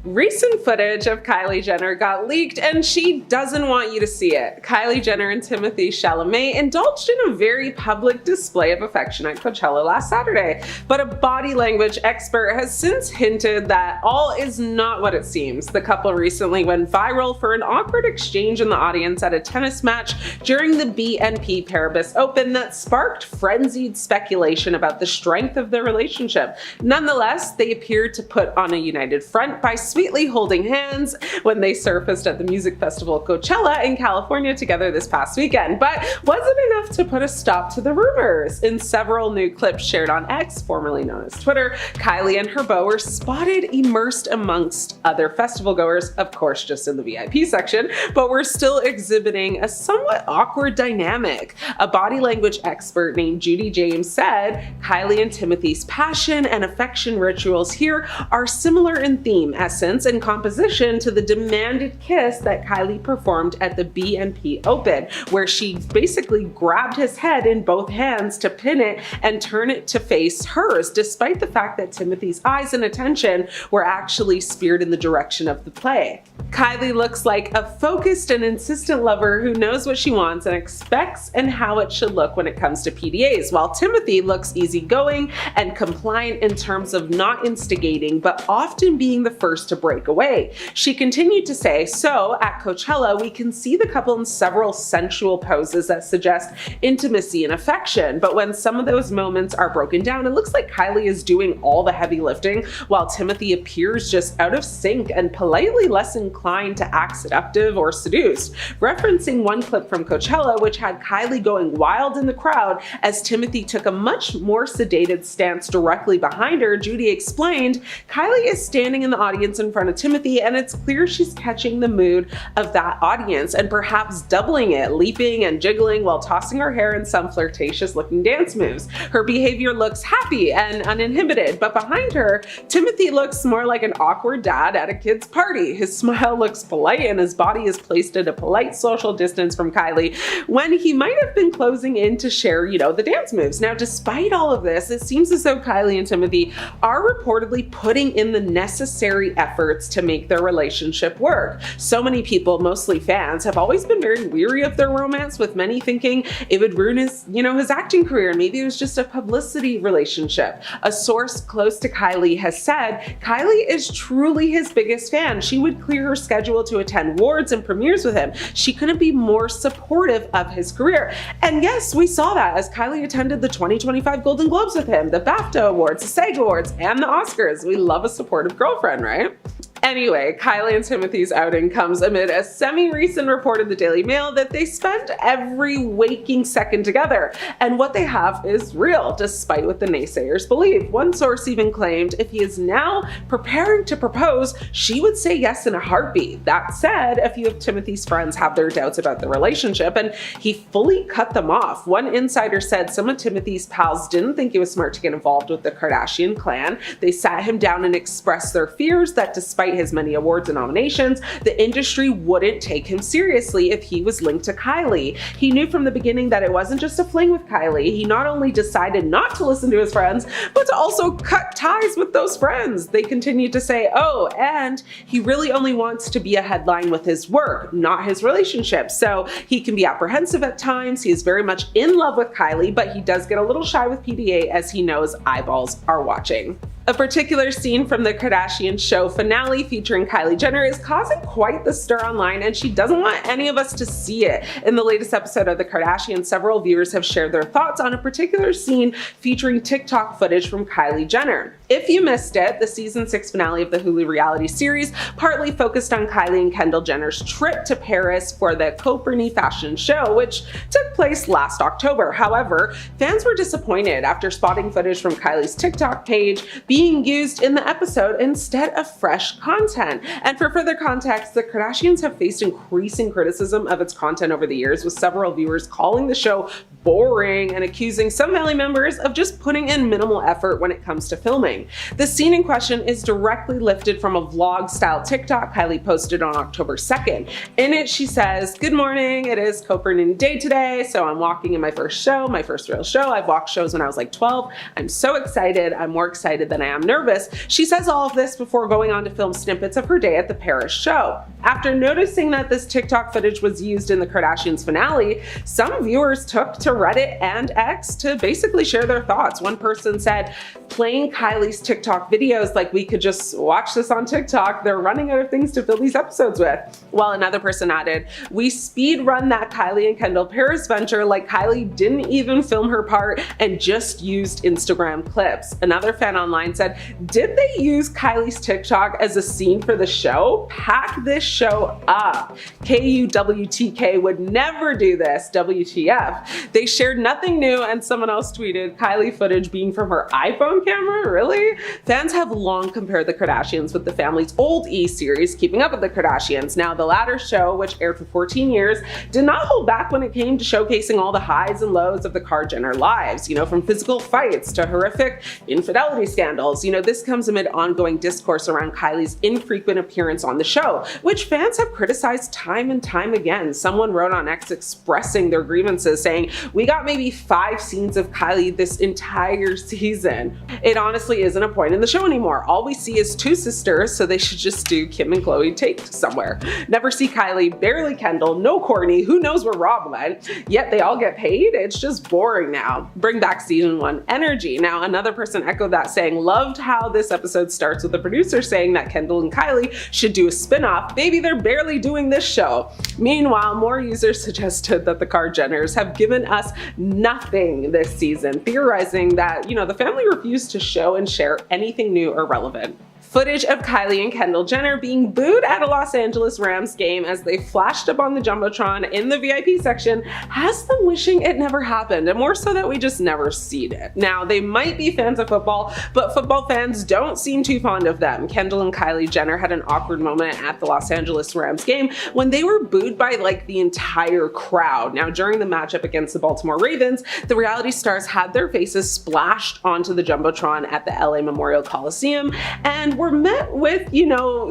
Recent footage of Kylie Jenner got leaked and she doesn't want you to see it. Kylie Jenner and Timothée Chalamet indulged in a very public display of affection at Coachella last Saturday, but a body language expert has since hinted that all is not what it seems. The couple recently went viral for an awkward exchange in the audience at a tennis match during the BNP Paribas Open that sparked frenzied speculation about the strength of their relationship. Nonetheless, they appeared to put on a united front by sweetly holding hands when they surfaced at the music festival Coachella in California together this past weekend. But was it enough to put a stop to the rumors? In several new clips shared on X, formerly known as Twitter, Kylie and her beau were spotted immersed amongst other festival goers, of course just in the VIP section, but were still exhibiting a somewhat awkward dynamic. A body language expert named Judy James said, Kylie and Timothy's passion and affection rituals here are similar in theme, essence, and composition to the demanded kiss that Kylie performed at the BNP Open, where she basically grabbed his head in both hands to pin it and turn it to face hers, despite the fact that Timothy's eyes and attention were actually speared in the direction of the play. Kylie looks like a focused and insistent lover who knows what she wants and expects and how it should look when it comes to PDAs, while Timothée looks easygoing and compliant in terms of not instigating, but often being the first to break away. She continued to say, so at Coachella, we can see the couple in several sensual poses that suggest intimacy and affection, but when some of those moments are broken down, it looks like Kylie is doing all the heavy lifting while Timothée appears just out of sync and politely less inclined to act seductive or seduced. Referencing one clip from Coachella, which had Kylie going wild in the crowd as Timothée took a much more sedated stance directly behind her, Judy explained, Kylie is standing in the audience in front of Timothée, and it's clear she's catching the mood of that audience and perhaps doubling it, leaping and jiggling while tossing her hair in some flirtatious looking dance moves. Her behavior looks happy and uninhibited, but behind her, Timothée looks more like an awkward dad at a kid's party. His smile looks polite and his body is placed at a polite social distance from Kylie when he might have been closing in to share, the dance moves. Now, despite all of this, it seems as though Kylie and Timothée are reportedly putting in the necessary efforts to make their relationship work. So many people, mostly fans, have always been very weary of their romance, with many thinking it would ruin his acting career. Maybe it was just a publicity relationship. A source close to Kylie has said, Kylie is truly his biggest fan. She would clear her schedule to attend awards and premieres with him. She couldn't be more supportive of his career. And yes, we saw that as Kylie attended the 2025 Golden Globes with him, the BAFTA Awards, the SAG Awards, and the Oscars. We love a supportive girlfriend, right? Anyway, Kylie and Timothee's outing comes amid a semi-recent report in the Daily Mail that they spend every waking second together, and what they have is real, despite what the naysayers believe. One source even claimed if he is now preparing to propose, she would say yes in a heartbeat. That said, a few of Timothee's friends have their doubts about the relationship, and he fully cut them off. One insider said some of Timothee's pals didn't think it was smart to get involved with the Kardashian clan. They sat him down and expressed their fears that despite his many awards and nominations, the industry wouldn't take him seriously if he was linked to Kylie. He knew from the beginning that it wasn't just a fling with Kylie. He not only decided not to listen to his friends, but to also cut ties with those friends. They continued to say, oh, and he really only wants to be a headline with his work, not his relationship. So he can be apprehensive at times. He is very much in love with Kylie, but he does get a little shy with PDA as he knows eyeballs are watching. A particular scene from the Kardashian show finale featuring Kylie Jenner is causing quite the stir online, and she doesn't want any of us to see it. In the latest episode of the Kardashians, several viewers have shared their thoughts on a particular scene featuring TikTok footage from Kylie Jenner. If you missed it, the season 6 finale of the Hulu reality series partly focused on Kylie and Kendall Jenner's trip to Paris for the Coperni fashion show, which took place last October. However, fans were disappointed after spotting footage from Kylie's TikTok page being used in the episode instead of fresh content. And for further context, the Kardashians have faced increasing criticism of its content over the years, with several viewers calling the show boring and accusing some family members of just putting in minimal effort when it comes to filming. The scene in question is directly lifted from a vlog-style TikTok Kylie posted on October 2nd. In it, she says, "Good morning, it is co-parenting day today, so I'm walking in my first show, my first real show. I've walked shows when I was like 12. I'm so excited. I'm more excited than I am nervous." She says all of this before going on to film snippets of her day at the Paris show. After noticing that this TikTok footage was used in the Kardashians finale, some viewers took to Reddit and X to basically share their thoughts. One person said, "Playing Kylie's TikTok videos like we could just watch this on TikTok. They're running out of things to fill these episodes with." While another person added, "We speed run that Kylie and Kendall Paris venture like Kylie didn't even film her part and just used Instagram clips." Another fan online said, "Did they use Kylie's TikTok as a scene for the show? Pack this show up. KUWTK would never do this. WTF." They shared nothing new, and someone else tweeted, "Kylie footage being from her iPhone camera? Really?" Fans have long compared the Kardashians with the family's old E! series, Keeping Up with the Kardashians. Now, the latter show, which aired for 14 years, did not hold back when it came to showcasing all the highs and lows of the Kard Jenner lives, from physical fights to horrific infidelity scandals. This comes amid ongoing discourse around Kylie's infrequent appearance on the show, which fans have criticized time and time again. Someone wrote on X expressing their grievances, saying, "We got maybe 5 scenes of Kylie this entire season. It honestly isn't a point in the show anymore. All we see is 2 sisters, so they should just do Kim and Khloe taped somewhere. Never see Kylie, barely Kendall, no Kourtney, who knows where Rob went, yet they all get paid? It's just boring now. Bring back season 1 energy." Now, another person echoed that, saying, "Loved how this episode starts with the producer saying that Kendall and Kylie should do a spin-off. Maybe they're barely doing this show." Meanwhile, more users suggested that the Kard Jenners have given us nothing this season, theorizing that, the family refused to show and share anything new or relevant. Footage of Kylie and Kendall Jenner being booed at a Los Angeles Rams game as they flashed up on the Jumbotron in the VIP section has them wishing it never happened, and more so that we just never seen it. Now, they might be fans of football, but football fans don't seem too fond of them. Kendall and Kylie Jenner had an awkward moment at the Los Angeles Rams game when they were booed by the entire crowd. Now, during the matchup against the Baltimore Ravens, the reality stars had their faces splashed onto the Jumbotron at the LA Memorial Coliseum and were met with,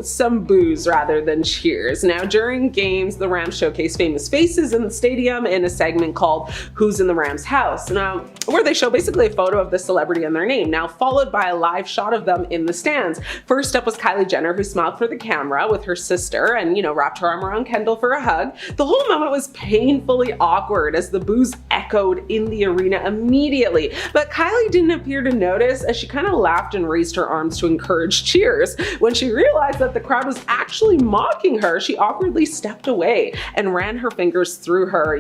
some boos rather than cheers. Now, during games, the Rams showcase famous faces in the stadium in a segment called Who's in the Rams House, now, where they show basically a photo of the celebrity and their name, now followed by a live shot of them in the stands. First up was Kylie Jenner, who smiled for the camera with her sister and, wrapped her arm around Kendall for a hug. The whole moment was painfully awkward as the boos echoed in the arena immediately, but Kylie didn't appear to notice as she kind of laughed and raised her arms to encourage cheers. When she realized that the crowd was actually mocking her, she awkwardly stepped away and ran her fingers through her,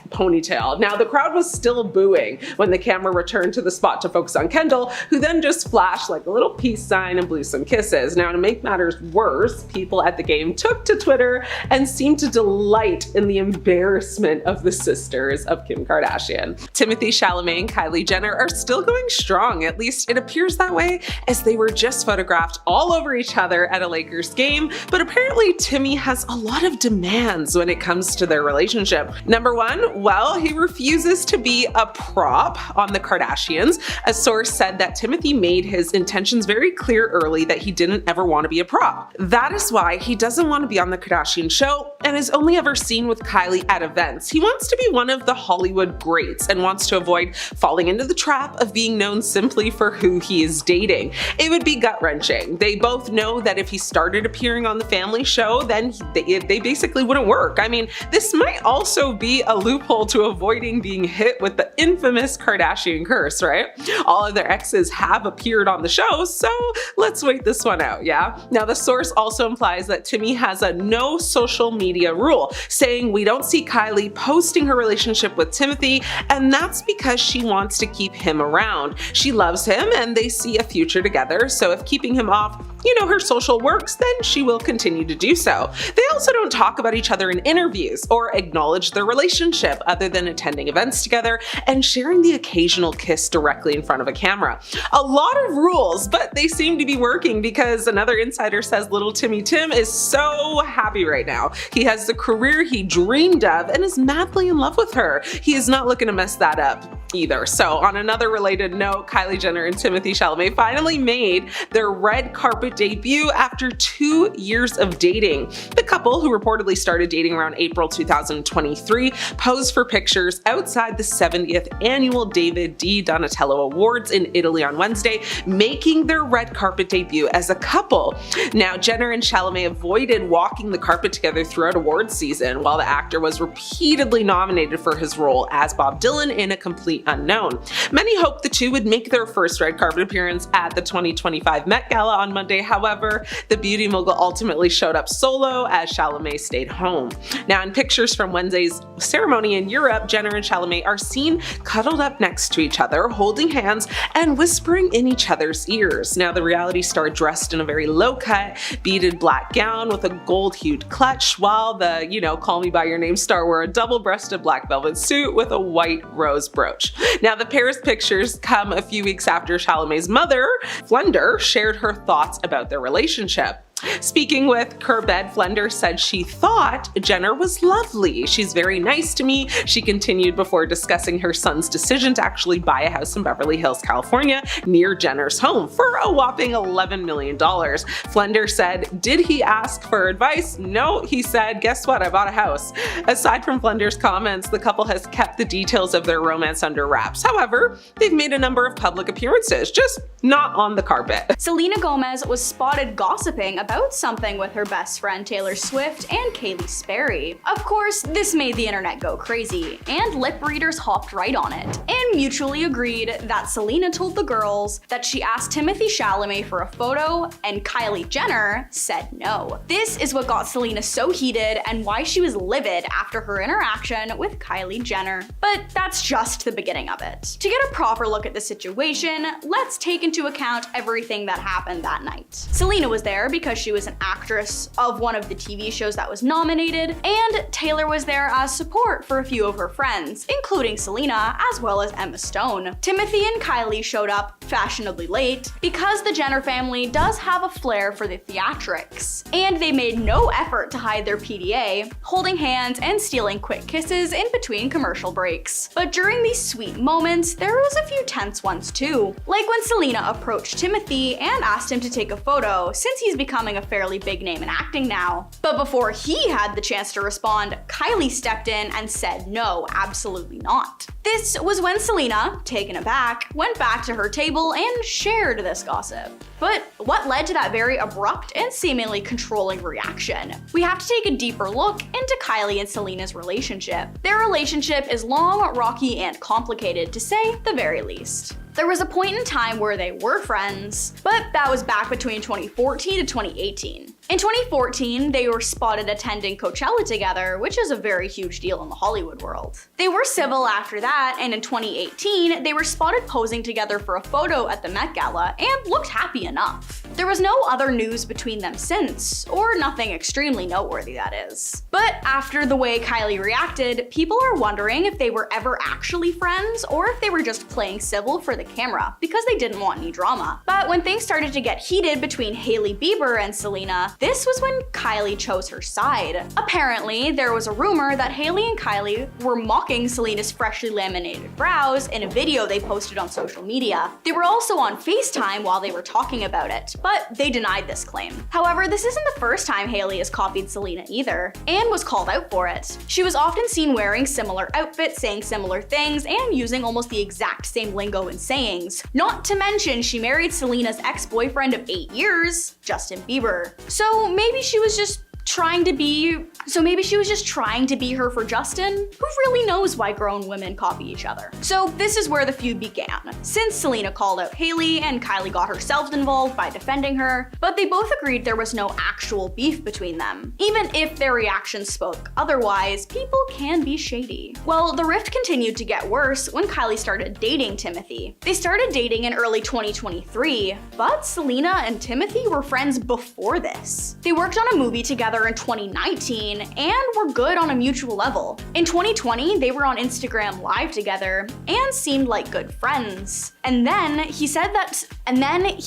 ponytail. Now, the crowd was still booing when the camera returned to the spot to focus on Kendall, who then just flashed like a little peace sign and blew some kisses. Now, to make matters worse, people at the game took to Twitter and seemed to delight in the embarrassment of the sisters of Kim Kardashian. Timothée Chalamet and Kylie Jenner are still going strong, at least it appears that way, as they were just photographed all over each other at a Lakers game, but apparently Timmy has a lot of demands when it comes to their relationship. Number 1, well, he refuses to be a prop on the Kardashians. A source said that Timothée made his intentions very clear early that he didn't ever want to be a prop. That is why he doesn't want to be on the Kardashian show and is only ever seen with Kylie at events. He wants to be one of the Hollywood greats and wants to avoid falling into the trap of being known simply for who he is dating. It would be gut-wrenching. They both know that if he started appearing on the family show, then they basically wouldn't work. I mean, this might also be a loophole to avoiding being hit with the infamous Kardashian curse, right? All of their exes have appeared on the show, so let's wait this one out, yeah? Now, the source also implies that Timmy has a no social media rule, saying we don't see Kylie posting her relationship with Timothée, and that's because she wants to keep him around. She loves him and they see a future together, so if keeping him off her social works, then she will continue to do so. They also don't talk about each other in interviews or acknowledge their relationship other than attending events together and sharing the occasional kiss directly in front of a camera. A lot of rules, but they seem to be working because another insider says little Timmy Tim is so happy right now. He has the career he dreamed of and is madly in love with her. He is not looking to mess that up either. So on another related note, Kylie Jenner and Timothée Chalamet finally made their red carpet debut after 2 years of dating. The couple, who reportedly started dating around April 2023, posed for pictures outside the 70th annual David Di Donatello Awards in Italy on Wednesday, making their red carpet debut as a couple. Now, Jenner and Chalamet avoided walking the carpet together throughout awards season, while the actor was repeatedly nominated for his role as Bob Dylan in A Complete Unknown. Many hoped the two would make their first red carpet appearance at the 2025 Met Gala on Monday. However, the beauty mogul ultimately showed up solo as Chalamet stayed home. Now, in pictures from Wednesday's ceremony in Europe, Jenner and Chalamet are seen cuddled up next to each other, holding hands and whispering in each other's ears. Now, the reality star dressed in a very low-cut, beaded black gown with a gold-hued clutch, while the, Call Me By Your Name star wore a double-breasted black velvet suit with a white rose brooch. Now, the pair's pictures come a few weeks after Chalamet's mother, Flender, shared her thoughts about their relationship. Speaking with Kerbed, Flender said she thought Jenner was lovely. She's very nice to me, she continued before discussing her son's decision to actually buy a house in Beverly Hills, California, near Jenner's home for a whopping $11 million. Flender said, "Did he ask for advice? No, he said, guess what, I bought a house." Aside from Flender's comments, the couple has kept the details of their romance under wraps. However, they've made a number of public appearances, just not on the carpet. Selena Gomez was spotted gossiping about something with her best friend Taylor Swift and Kaylee Sperry. Of course, this made the internet go crazy, and lip readers hopped right on it, and mutually agreed that Selena told the girls that she asked Timothée Chalamet for a photo, and Kylie Jenner said no. This is what got Selena so heated and why she was livid after her interaction with Kylie Jenner. But that's just the beginning of it. To get a proper look at the situation, let's take into account everything that happened that night. Selena was there because she was an actress of one of the TV shows that was nominated, and Taylor was there as support for a few of her friends, including Selena as well as Emma Stone. Timothée and Kylie showed up fashionably late because the Jenner family does have a flair for the theatrics, and they made no effort to hide their PDA, holding hands and stealing quick kisses in between commercial breaks. But during these sweet moments, there was a few tense ones too, like when Selena approached Timothée and asked him to take a photo since he's becoming a fairly big name in acting now. But before he had the chance to respond, Kylie stepped in and said no, absolutely not. This was when Selena, taken aback, went back to her table and shared this gossip. But what led to that very abrupt and seemingly controlling reaction? We have to take a deeper look into Kylie and Selena's relationship. Their relationship is long, rocky, and complicated, to say the very least. There was a point in time where they were friends, but that was back between 2014 to 2018. In 2014, they were spotted attending Coachella together, which is a very huge deal in the Hollywood world. They were civil after that, and in 2018, they were spotted posing together for a photo at the Met Gala and looked happy enough. There was no other news between them since, or nothing extremely noteworthy, that is. But after the way Kylie reacted, people are wondering if they were ever actually friends or if they were just playing civil for the camera because they didn't want any drama. But when things started to get heated between Hailey Bieber and Selena, this was when Kylie chose her side. Apparently, there was a rumor that Hailey and Kylie were mocking Selena's freshly laminated brows in a video they posted on social media. They were also on FaceTime while they were talking about it, but they denied this claim. However, this isn't the first time Hailey has copied Selena either, and was called out for it. She was often seen wearing similar outfits, saying similar things, and using almost the exact same lingo and sayings. Not to mention, she married Selena's ex-boyfriend of 8 years, Justin Bieber. So maybe she was just trying to be So maybe she was just trying to be her for Justin? Who really knows why grown women copy each other? So this is where the feud began, since Selena called out Hailey and Kylie got herself involved by defending her, but they both agreed there was no actual beef between them. Even if their reactions spoke otherwise, people can be shady. Well, the rift continued to get worse when Kylie started dating Timothée. They started dating in early 2023, but Selena and Timothée were friends before this. They worked on a movie together in 2019 and were good on a mutual level. In 2020, they were on Instagram Live together and seemed like good friends. And then he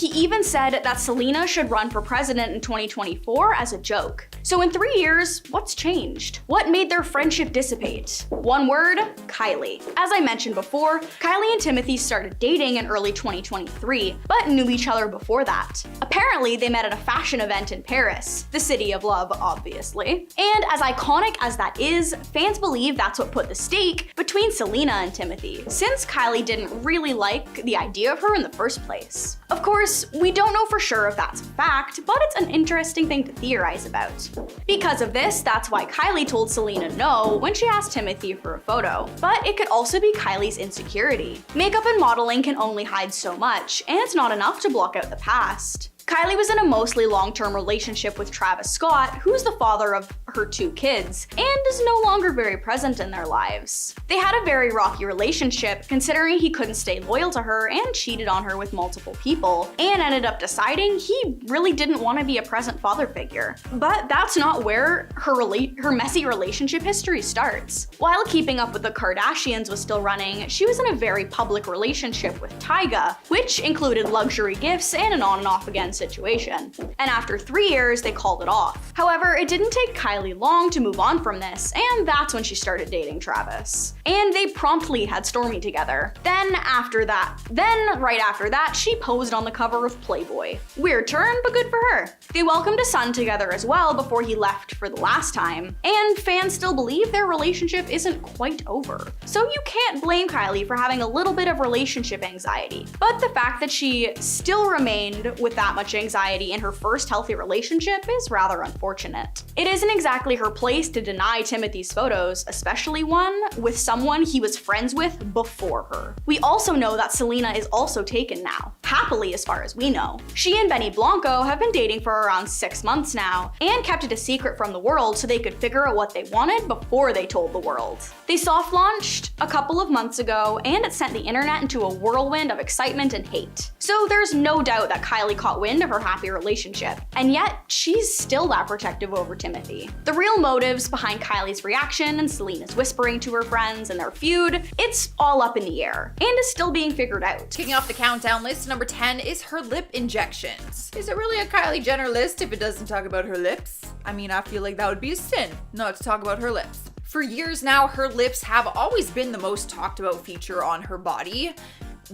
even said that Selena should run for president in 2024 as a joke. So in 3 years, what's changed? What made their friendship dissipate? One word, Kylie. As I mentioned before, Kylie and Timothée started dating in early 2023, but knew each other before that. Apparently, they met at a fashion event in Paris, the city of love, obviously. And as iconic as that is, fans believe that's what put the stake between Selena and Timothée, since Kylie didn't really like the idea of her in the first place. Of course, we don't know for sure if that's a fact, but it's an interesting thing to theorize about. Because of this, that's why Kylie told Selena no when she asked Timothée for a photo. But it could also be Kylie's insecurity. Makeup and modeling can only hide so much, and it's not enough to block out the past. Kylie was in a mostly long-term relationship with Travis Scott, who's the father of her 2 kids, and is no longer very present in their lives. They had a very rocky relationship, considering he couldn't stay loyal to her and cheated on her with multiple people, and ended up deciding he really didn't want to be a present father figure. But that's not where her messy relationship history starts. While Keeping Up with the Kardashians was still running, she was in a very public relationship with Tyga, which included luxury gifts and an on and off again situation. And after 3 years, they called it off. However, it didn't take Kylie long to move on from this, and that's when she started dating Travis. And they promptly had Stormy together. Then right after that, she posed on the cover of Playboy. Weird turn, but good for her. They welcomed a son together as well before he left for the last time, and fans still believe their relationship isn't quite over. So you can't blame Kylie for having a little bit of relationship anxiety. But the fact that she still remained with that much anxiety in her first healthy relationship is rather unfortunate. It isn't exactly her place to deny Timothée's photos, especially one with someone he was friends with before her. We also know that Selena is also taken now, happily as far as we know. She and Benny Blanco have been dating for around 6 months now, and kept it a secret from the world so they could figure out what they wanted before they told the world. They soft launched a couple of months ago, and it sent the internet into a whirlwind of excitement and hate. So there's no doubt that Kylie caught wind of her happy relationship, and yet she's still that protective over Timothée. The real motives behind Kylie's reaction and Selena's whispering to her friends and their feud, it's all up in the air, and is still being figured out. Kicking off the countdown list, number 10 is her lip injections. Is it really a Kylie Jenner list if it doesn't talk about her lips? I mean, I feel like that would be a sin not to talk about her lips. For years now, her lips have always been the most talked about feature on her body.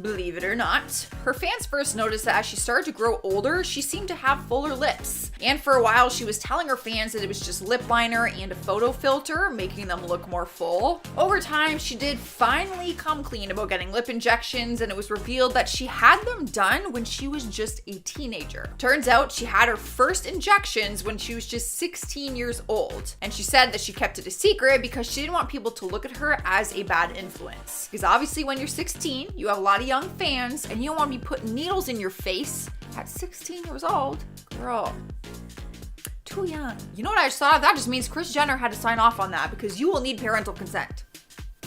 Believe it or not. Her fans first noticed that as she started to grow older, she seemed to have fuller lips. And for a while, she was telling her fans that it was just lip liner and a photo filter, making them look more full. Over time, she did finally come clean about getting lip injections, and it was revealed that she had them done when she was just a teenager. Turns out she had her first injections when she was just 16 years old. And she said that she kept it a secret because she didn't want people to look at her as a bad influence. Because obviously when you're 16, you have a lot of young fans, and you don't want to be putting needles in your face at 16 years old. Girl, too young. You know what I just thought of? That just means Kris Jenner had to sign off on that, because you will need parental consent.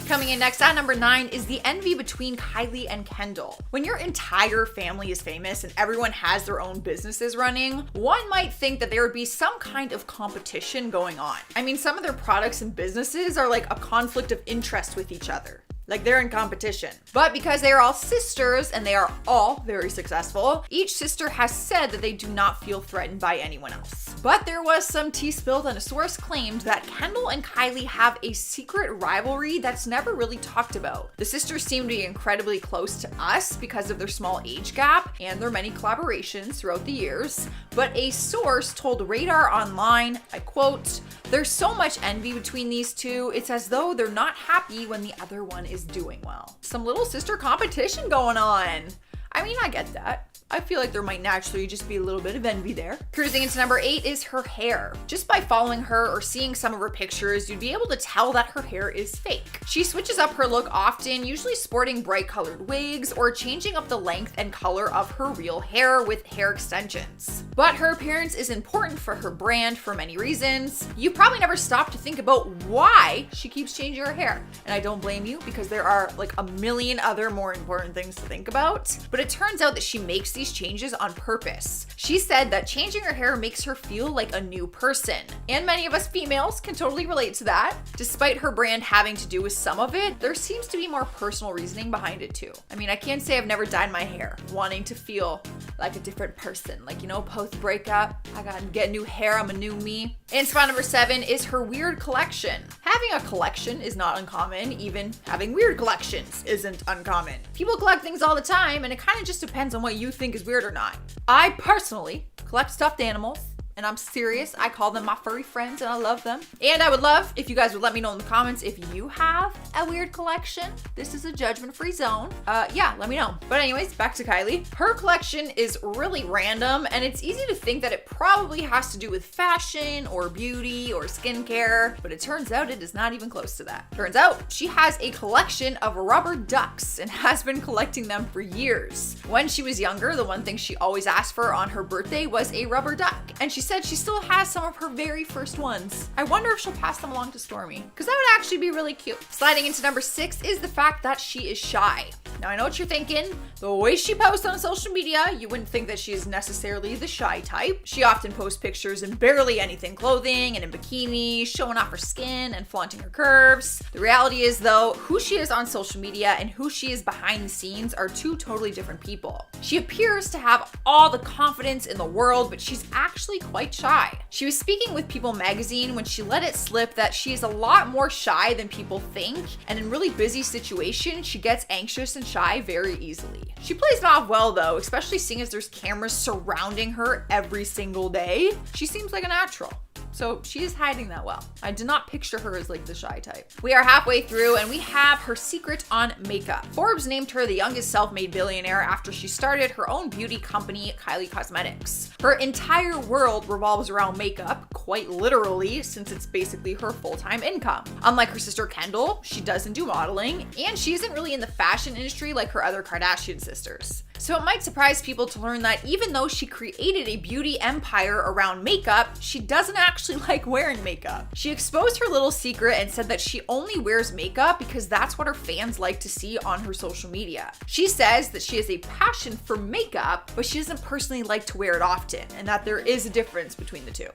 Coming in next at number 9 is the envy between Kylie and Kendall. When your entire family is famous and everyone has their own businesses running, one might think that there would be some kind of competition going on. I mean, some of their products and businesses are like a conflict of interest with each other. Like they're in competition. But because they are all sisters and they are all very successful, each sister has said that they do not feel threatened by anyone else. But there was some tea spilled and a source claimed that Kendall and Kylie have a secret rivalry that's never really talked about. The sisters seem to be incredibly close to us because of their small age gap and their many collaborations throughout the years. But a source told Radar Online, I quote, "There's so much envy between these two, it's as though they're not happy when the other one is doing well." Some little sister competition going on. I mean, I get that. I feel like there might naturally just be a little bit of envy there. Cruising into number 8 is her hair. Just by following her or seeing some of her pictures, you'd be able to tell that her hair is fake. She switches up her look often, usually sporting bright colored wigs or changing up the length and color of her real hair with hair extensions. But her appearance is important for her brand for many reasons. You probably never stop to think about why she keeps changing her hair. And I don't blame you, because there are like a million other more important things to think about. But it turns out that she makes these changes on purpose. She said that changing her hair makes her feel like a new person. And many of us females can totally relate to that. Despite her brand having to do with some of it, there seems to be more personal reasoning behind it too. I mean, I can't say I've never dyed my hair, wanting to feel like a different person. Like, you know, post breakup, I gotta get new hair, I'm a new me. And spot number 7 is her weird collection. Having a collection is not uncommon, even having weird collections isn't uncommon. People collect things all the time, and it kind of just depends on what you think is weird or not. I personally collect stuffed animals. And I'm serious, I call them my furry friends and I love them. And I would love if you guys would let me know in the comments if you have a weird collection. This is a judgment-free zone. Yeah, let me know. But anyways, back to Kylie. Her collection is really random, and it's easy to think that it probably has to do with fashion or beauty or skincare, but it turns out it is not even close to that. Turns out she has a collection of rubber ducks and has been collecting them for years. When she was younger, the one thing she always asked for on her birthday was a rubber duck, and she said she still has some of her very first ones. I wonder if she'll pass them along to Stormy, because that would actually be really cute. Sliding into number 6 is the fact that she is shy. Now I know what you're thinking. The way she posts on social media, you wouldn't think that she is necessarily the shy type. She often posts pictures in barely anything clothing and in bikinis, showing off her skin and flaunting her curves. The reality is though, who she is on social media and who she is behind the scenes are two totally different people. She appears to have all the confidence in the world, but she's actually quite shy. She was speaking with People magazine when she let it slip that she is a lot more shy than people think, and in really busy situations, she gets anxious and shy very easily. She plays it off well though, especially seeing as there's cameras surrounding her every single day. She seems like a natural. So she is hiding that well. I did not picture her as like the shy type. We are halfway through and we have her secret on makeup. Forbes named her the youngest self-made billionaire after she started her own beauty company, Kylie Cosmetics. Her entire world revolves around makeup, quite literally, since it's basically her full-time income. Unlike her sister Kendall, she doesn't do modeling, and she isn't really in the fashion industry like her other Kardashian sisters. So it might surprise people to learn that even though she created a beauty empire around makeup, she doesn't actually like wearing makeup. She exposed her little secret and said that she only wears makeup because that's what her fans like to see on her social media. She says that she has a passion for makeup, but she doesn't personally like to wear it often, and that there is a difference between the two.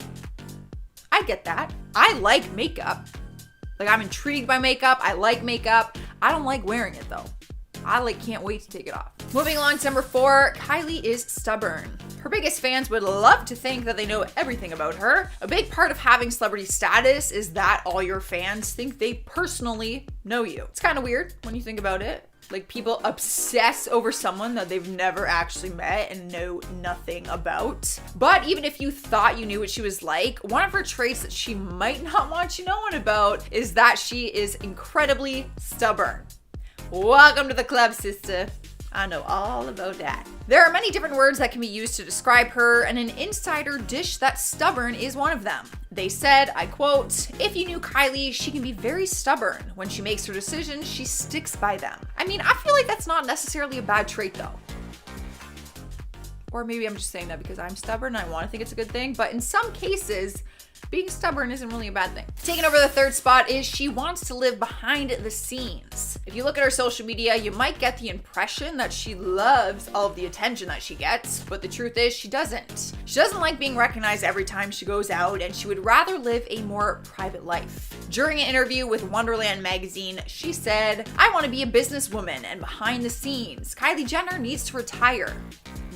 I get that. I like makeup. Like, I'm intrigued by makeup. I like makeup. I don't like wearing it though. I can't wait to take it off. Moving along to number 4, Kylie is stubborn. Her biggest fans would love to think that they know everything about her. A big part of having celebrity status is that all your fans think they personally know you. It's kind of weird when you think about it. Like, people obsess over someone that they've never actually met and know nothing about. But even if you thought you knew what she was like, one of her traits that she might not want you knowing about is that she is incredibly stubborn. Welcome to the club, sister. I know all about that. There are many different words that can be used to describe her, and an insider dish that's stubborn is one of them. They said, I quote, "If you knew Kylie, she can be very stubborn. When she makes her decisions, she sticks by them." I mean, I feel like that's not necessarily a bad trait though. Or maybe I'm just saying that because I'm stubborn and I want to think it's a good thing, but in some cases, being stubborn isn't really a bad thing. Taking over the 3rd spot is she wants to live behind the scenes. If you look at her social media, you might get the impression that she loves all of the attention that she gets, but the truth is she doesn't. She doesn't like being recognized every time she goes out, and she would rather live a more private life. During an interview with Wonderland magazine, she said, "I want to be a businesswoman and behind the scenes. Kylie Jenner needs to retire."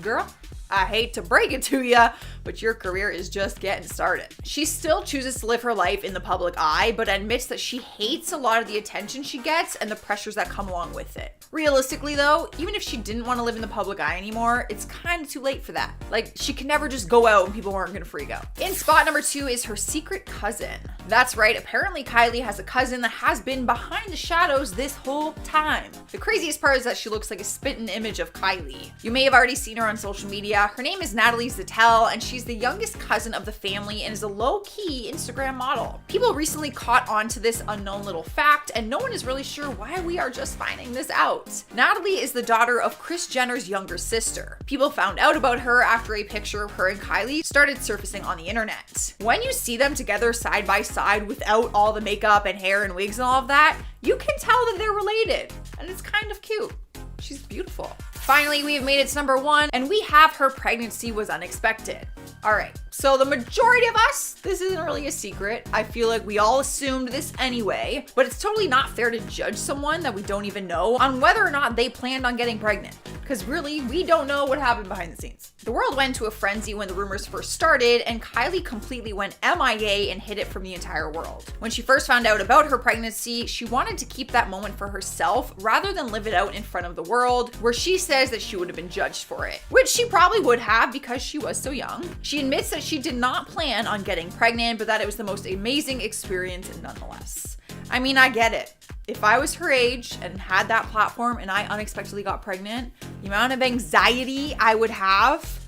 Girl, I hate to break it to ya, but your career is just getting started. She still chooses to live her life in the public eye, but admits that she hates a lot of the attention she gets and the pressures that come along with it. Realistically though, even if she didn't want to live in the public eye anymore, it's kind of too late for that. Like, she can never just go out and people aren't gonna freak out. In spot number 2 is her secret cousin. That's right, apparently Kylie has a cousin that has been behind the shadows this whole time. The craziest part is that she looks like a spitting image of Kylie. You may have already seen her on social media. Her name is Natalie Zettel, and she's the youngest cousin of the family and is a low-key Instagram model. People recently caught on to this unknown little fact, and no one is really sure why we are just finding this out. Natalie is the daughter of Kris Jenner's younger sister. People found out about her after a picture of her and Kylie started surfacing on the internet. When you see them together side by side without all the makeup and hair and wigs and all of that, you can tell that they're related, and it's kind of cute. She's beautiful. Finally, we have made it to number 1, and we have her pregnancy was unexpected. All right, so the majority of us, this isn't really a secret. I feel like we all assumed this anyway, but it's totally not fair to judge someone that we don't even know on whether or not they planned on getting pregnant. Because really, we don't know what happened behind the scenes. The world went into a frenzy when the rumors first started, and Kylie completely went MIA and hid it from the entire world. When she first found out about her pregnancy, she wanted to keep that moment for herself rather than live it out in front of the world, where she says that she would have been judged for it, which she probably would have because she was so young. She admits that she did not plan on getting pregnant, but that it was the most amazing experience nonetheless. I mean, I get it. If I was her age and had that platform and I unexpectedly got pregnant, the amount of anxiety I would have,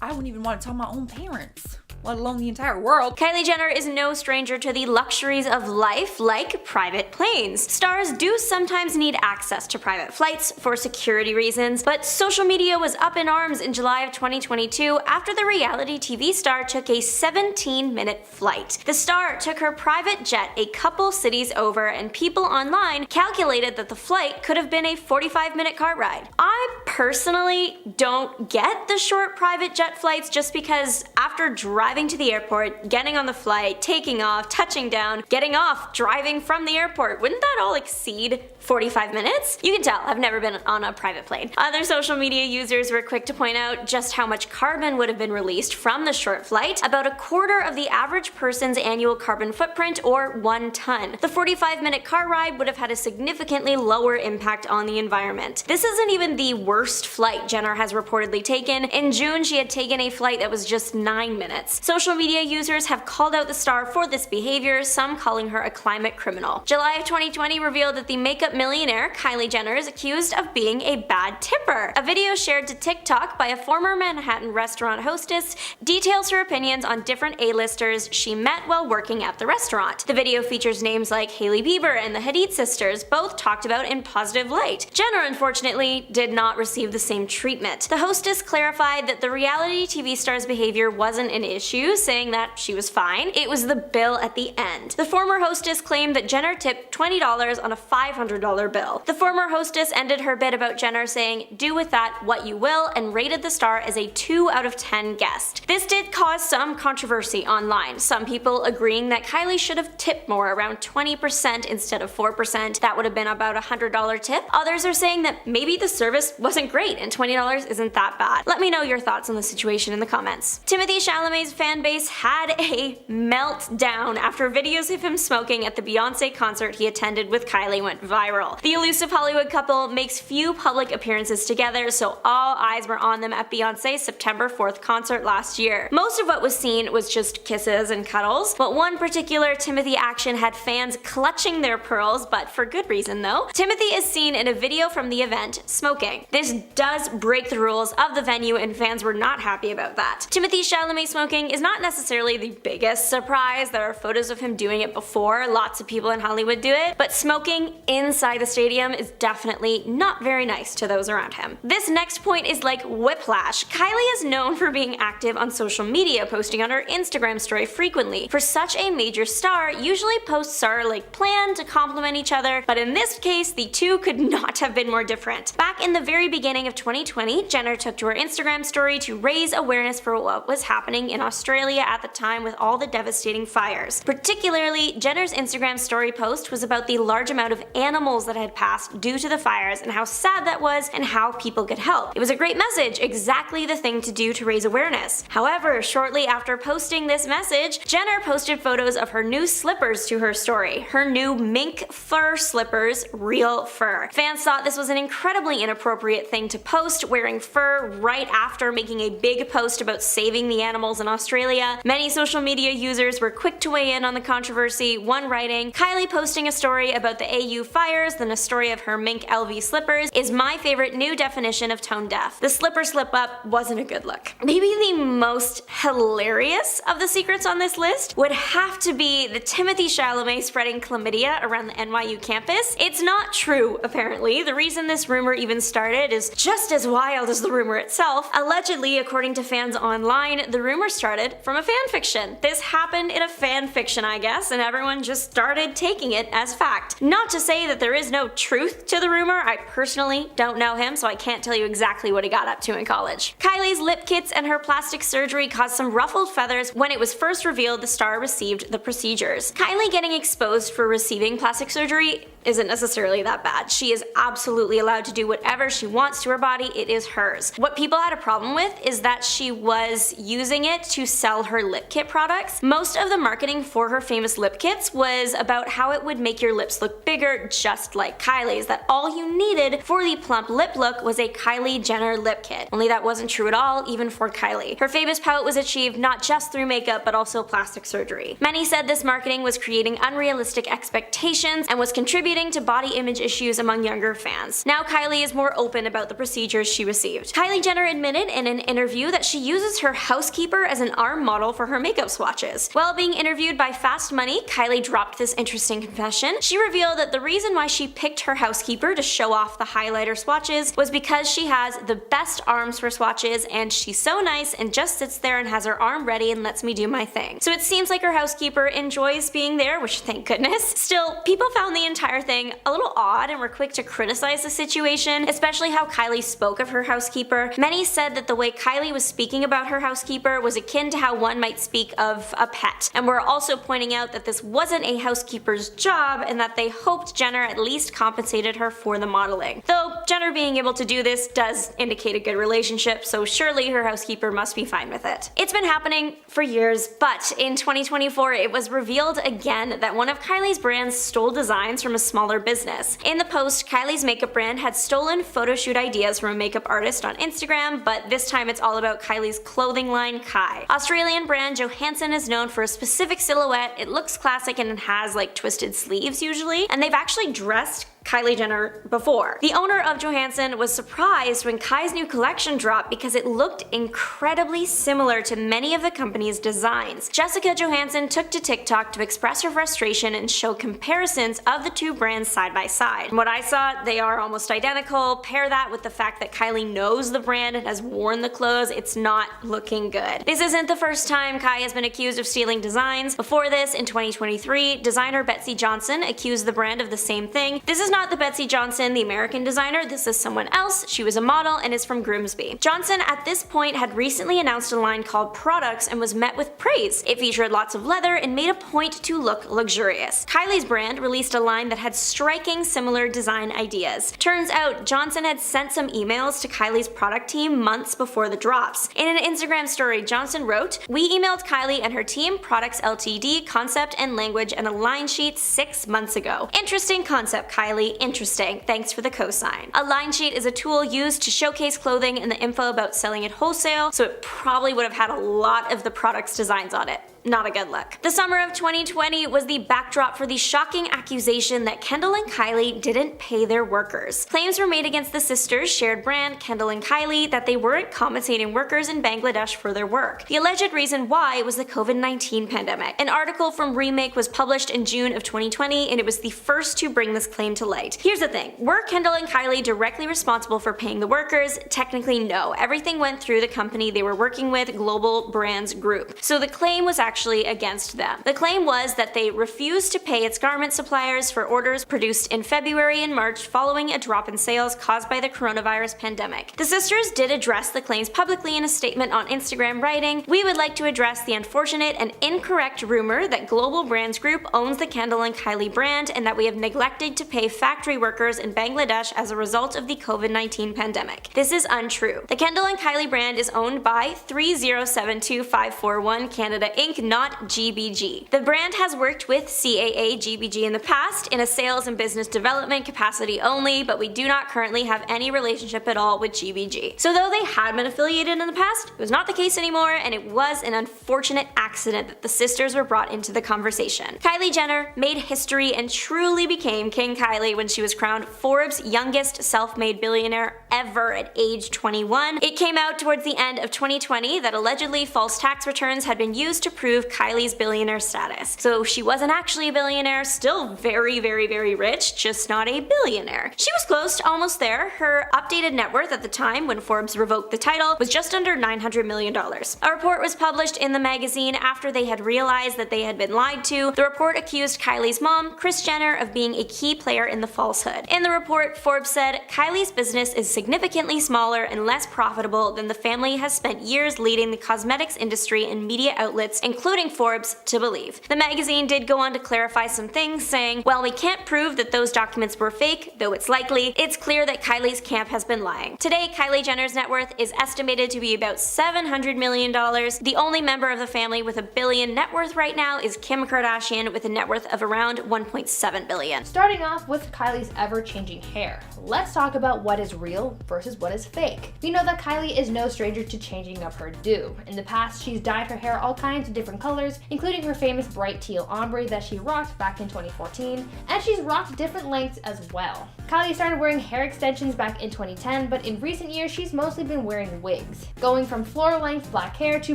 I wouldn't even want to tell my own parents, let alone the entire world. Kylie Jenner is no stranger to the luxuries of life, like private planes. Stars do sometimes need access to private flights for security reasons, but social media was up in arms in July of 2022 after the reality TV star took a 17-minute flight. The star took her private jet a couple cities over, and people online calculated that the flight could have been a 45-minute car ride. I personally don't get the short private jet flights just because after driving to the airport, getting on the flight, taking off, touching down, getting off, driving from the airport, wouldn't that all exceed 45 minutes? You can tell I've never been on a private plane. Other social media users were quick to point out just how much carbon would have been released from the short flight, about a quarter of the average person's annual carbon footprint, or 1 ton. The 45-minute car ride would have had a significantly lower impact on the environment. This isn't even the worst flight Jenner has reportedly taken. In June, she had taken a flight that was just 9 minutes. Social media users have called out the star for this behavior, some calling her a climate criminal. July of 2020 revealed that the makeup millionaire Kylie Jenner is accused of being a bad tipper. A video shared to TikTok by a former Manhattan restaurant hostess details her opinions on different A-listers she met while working at the restaurant. The video features names like Hailey Bieber and the Hadid sisters, both talked about in positive light. Jenner, unfortunately, did not receive the same treatment. The hostess clarified that the reality TV star's behavior wasn't an issue, saying that she was fine. It was the bill at the end. The former hostess claimed that Jenner tipped $20 on a $500 bill. The former hostess ended her bit about Jenner saying, "Do with that what you will," and rated the star as a 2 out of 10 guest. This did cause some controversy online, some people agreeing that Kylie should have tipped more, around 20% instead of 4%. That would have been about a $100 tip. Others are saying that maybe the service wasn't great and $20 isn't that bad. Let me know your thoughts on the situation in the comments. Timothée Chalamet's fan base had a meltdown after videos of him smoking at the Beyonce concert he attended with Kylie went viral. The elusive Hollywood couple makes few public appearances together, so all eyes were on them at Beyonce's September 4th concert last year. Most of what was seen was just kisses and cuddles, but one particular Timothée action had fans clutching their pearls, but for good reason though. Timothée is seen in a video from the event smoking. This does break the rules of the venue, and fans were not happy about that. Timothée Chalamet smoking is not necessarily the biggest surprise. There are photos of him doing it before, lots of people in Hollywood do it, but smoking inside the stadium is definitely not very nice to those around him. This next point is like whiplash. Kylie is known for being active on social media, posting on her Instagram story frequently. For such a major star, usually posts are like planned to compliment each other, but in this case, the two could not have been more different. Back in the very beginning of 2020, Jenner took to her Instagram story to raise awareness for what was happening in Australia. Australia at the time with all the devastating fires. Particularly, Jenner's Instagram story post was about the large amount of animals that had passed due to the fires and how sad that was and how people could help. It was a great message, exactly the thing to do to raise awareness. However, shortly after posting this message, Jenner posted photos of her new slippers to her story. Her new mink fur slippers, real fur. Fans thought this was an incredibly inappropriate thing to post, wearing fur right after making a big post about saving the animals in Australia. Many social media users were quick to weigh in on the controversy, one writing, "Kylie posting a story about the AU fires, then a story of her mink LV slippers is my favorite new definition of tone deaf. The slipper slip up wasn't a good look." Maybe the most hilarious of the secrets on this list would have to be the Timothée Chalamet spreading chlamydia around the NYU campus. It's not true, apparently. The reason this rumor even started is just as wild as the rumor itself. Allegedly, according to fans online, the rumor started from a fanfiction. This happened in a fanfiction, I guess, and everyone just started taking it as fact. Not to say that there is no truth to the rumor. I personally don't know him, so I can't tell you exactly what he got up to in college. Kylie's lip kits and her plastic surgery caused some ruffled feathers when it was first revealed the star received the procedures. Kylie getting exposed for receiving plastic surgery isn't necessarily that bad. She is absolutely allowed to do whatever she wants to her body, it is hers. What people had a problem with is that she was using it to sell her lip kit products. Most of the marketing for her famous lip kits was about how it would make your lips look bigger, just like Kylie's, that all you needed for the plump lip look was a Kylie Jenner lip kit. Only that wasn't true at all, even for Kylie. Her famous pout was achieved not just through makeup, but also plastic surgery. Many said this marketing was creating unrealistic expectations and was contributing to body image issues among younger fans. Now Kylie is more open about the procedures she received. Kylie Jenner admitted in an interview that she uses her housekeeper as an arm model for her makeup swatches. While being interviewed by Fast Money, Kylie dropped this interesting confession. She revealed that the reason why she picked her housekeeper to show off the highlighter swatches was because she has the best arms for swatches and she's so nice and just sits there and has her arm ready and lets me do my thing. So it seems like her housekeeper enjoys being there, which thank goodness. Still, people found the entire thing a little odd and were quick to criticize the situation, especially how Kylie spoke of her housekeeper. Many said that the way Kylie was speaking about her housekeeper was akin to how one might speak of a pet, and were also pointing out that this wasn't a housekeeper's job and that they hoped Jenner at least compensated her for the modeling. Though Jenner being able to do this does indicate a good relationship, so surely her housekeeper must be fine with it. It's been happening for years, but in 2024 it was revealed again that one of Kylie's brands stole designs from a smaller business. In the post, Kylie's makeup brand had stolen photo shoot ideas from a makeup artist on Instagram, but this time it's all about Kylie's clothing line, Kai. Australian brand Johansson is known for a specific silhouette. It looks classic and it has like twisted sleeves usually, and they've actually dressed Kylie Jenner before. The owner of Johansson was surprised when Kai's new collection dropped because it looked incredibly similar to many of the company's designs. Jessica Johansson took to TikTok to express her frustration and show comparisons of the two brands side by side. From what I saw, they are almost identical. Pair that with the fact that Kylie knows the brand and has worn the clothes, it's not looking good. This isn't the first time Kai has been accused of stealing designs. Before this, in 2023, designer Betsy Johnson accused the brand of the same thing. This is not the Betsy Johnson, the American designer, this is someone else. She was a model and is from Grimsby. Johnson at this point had recently announced a line called Products and was met with praise. It featured lots of leather and made a point to look luxurious. Kylie's brand released a line that had striking similar design ideas. Turns out Johnson had sent some emails to Kylie's product team months before the drops. In an Instagram story, Johnson wrote, "We emailed Kylie and her team Products Ltd concept and language and a line sheet 6 months ago. Interesting concept, Kylie. Interesting. Thanks for the cosign." A line sheet is a tool used to showcase clothing and the info about selling it wholesale, so it probably would have had a lot of the product's designs on it. Not a good look. The summer of 2020 was the backdrop for the shocking accusation that Kendall and Kylie didn't pay their workers. Claims were made against the sisters' shared brand, Kendall and Kylie, that they weren't compensating workers in Bangladesh for their work. The alleged reason why was the COVID-19 pandemic. An article from Remake was published in June of 2020, and it was the first to bring this claim to light. Here's the thing, were Kendall and Kylie directly responsible for paying the workers? Technically no. Everything went through the company they were working with, Global Brands Group. So the claim was actually actually against them. The claim was that they refused to pay its garment suppliers for orders produced in February and March following a drop in sales caused by the coronavirus pandemic. The sisters did address the claims publicly in a statement on Instagram, writing, "We would like to address the unfortunate and incorrect rumor that Global Brands Group owns the Kendall and Kylie brand and that we have neglected to pay factory workers in Bangladesh as a result of the COVID-19 pandemic. This is untrue. The Kendall and Kylie brand is owned by 3072541 Canada Inc., not GBG. The brand has worked with CAA GBG in the past in a sales and business development capacity only, but we do not currently have any relationship at all with GBG." So though they had been affiliated in the past, it was not the case anymore, and it was an unfortunate accident that the sisters were brought into the conversation. Kylie Jenner made history and truly became King Kylie when she was crowned Forbes' youngest self-made billionaire ever at age 21. It came out towards the end of 2020 that allegedly false tax returns had been used to prove Kylie's billionaire status. So she wasn't actually a billionaire, still very, very, very rich, just not a billionaire. She was close to almost there. Her updated net worth at the time when Forbes revoked the title was just under $900 million. A report was published in the magazine after they had realized that they had been lied to. The report accused Kylie's mom, Kris Jenner, of being a key player in the falsehood. In the report, Forbes said, "Kylie's business is significantly smaller and less profitable than the family has spent years leading the cosmetics industry and media outlets, including Forbes, to believe." The magazine did go on to clarify some things, saying, "While we can't prove that those documents were fake, though it's likely, it's clear that Kylie's camp has been lying." Today, Kylie Jenner's net worth is estimated to be about $700 million. The only member of the family with a billion net worth right now is Kim Kardashian with a net worth of around $1.7 billion. Starting off with Kylie's ever-changing hair, let's talk about what is real versus what is fake. We know that Kylie is no stranger to changing up her do. In the past, she's dyed her hair all kinds of different colors, including her famous bright teal ombre that she rocked back in 2014, and she's rocked different lengths as well. Kylie started wearing hair extensions back in 2010, but in recent years she's mostly been wearing wigs, going from floor-length black hair to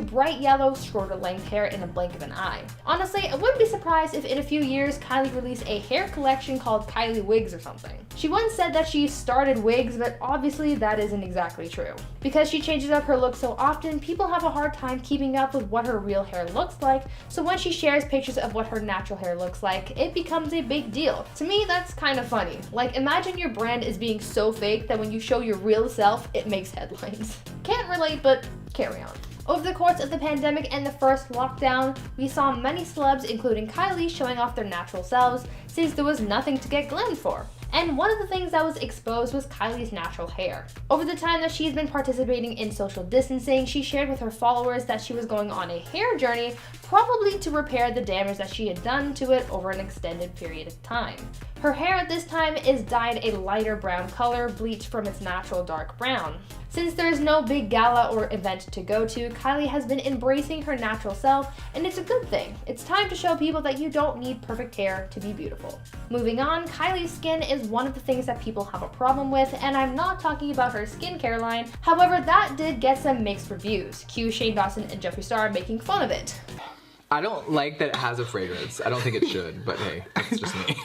bright yellow, shorter-length hair in a blink of an eye. Honestly, I wouldn't be surprised if in a few years Kylie released a hair collection called Kylie Wigs or something. She once said that she started wigs, but obviously that isn't exactly true. Because she changes up her look so often, people have a hard time keeping up with what her real hair looks like, so when she shares pictures of what her natural hair looks like, it becomes a big deal. To me, that's kind of funny. Like, imagine your brand is being so fake that when you show your real self, it makes headlines. Can't relate, but carry on. Over the course of the pandemic and the first lockdown, we saw many celebs, including Kylie, showing off their natural selves since there was nothing to get glammed for. And one of the things that was exposed was Kylie's natural hair. Over the time that she's been participating in social distancing, she shared with her followers that she was going on a hair journey, probably to repair the damage that she had done to it over an extended period of time. Her hair at this time is dyed a lighter brown color, bleached from its natural dark brown. Since there is no big gala or event to go to, Kylie has been embracing her natural self, and it's a good thing. It's time to show people that you don't need perfect hair to be beautiful. Moving on, Kylie's skin is one of the things that people have a problem with, and I'm not talking about her skincare line. However, that did get some mixed reviews. Cue Shane Dawson and Jeffree Star making fun of it. I don't like that it has a fragrance. I don't think it should, but hey, that's just me.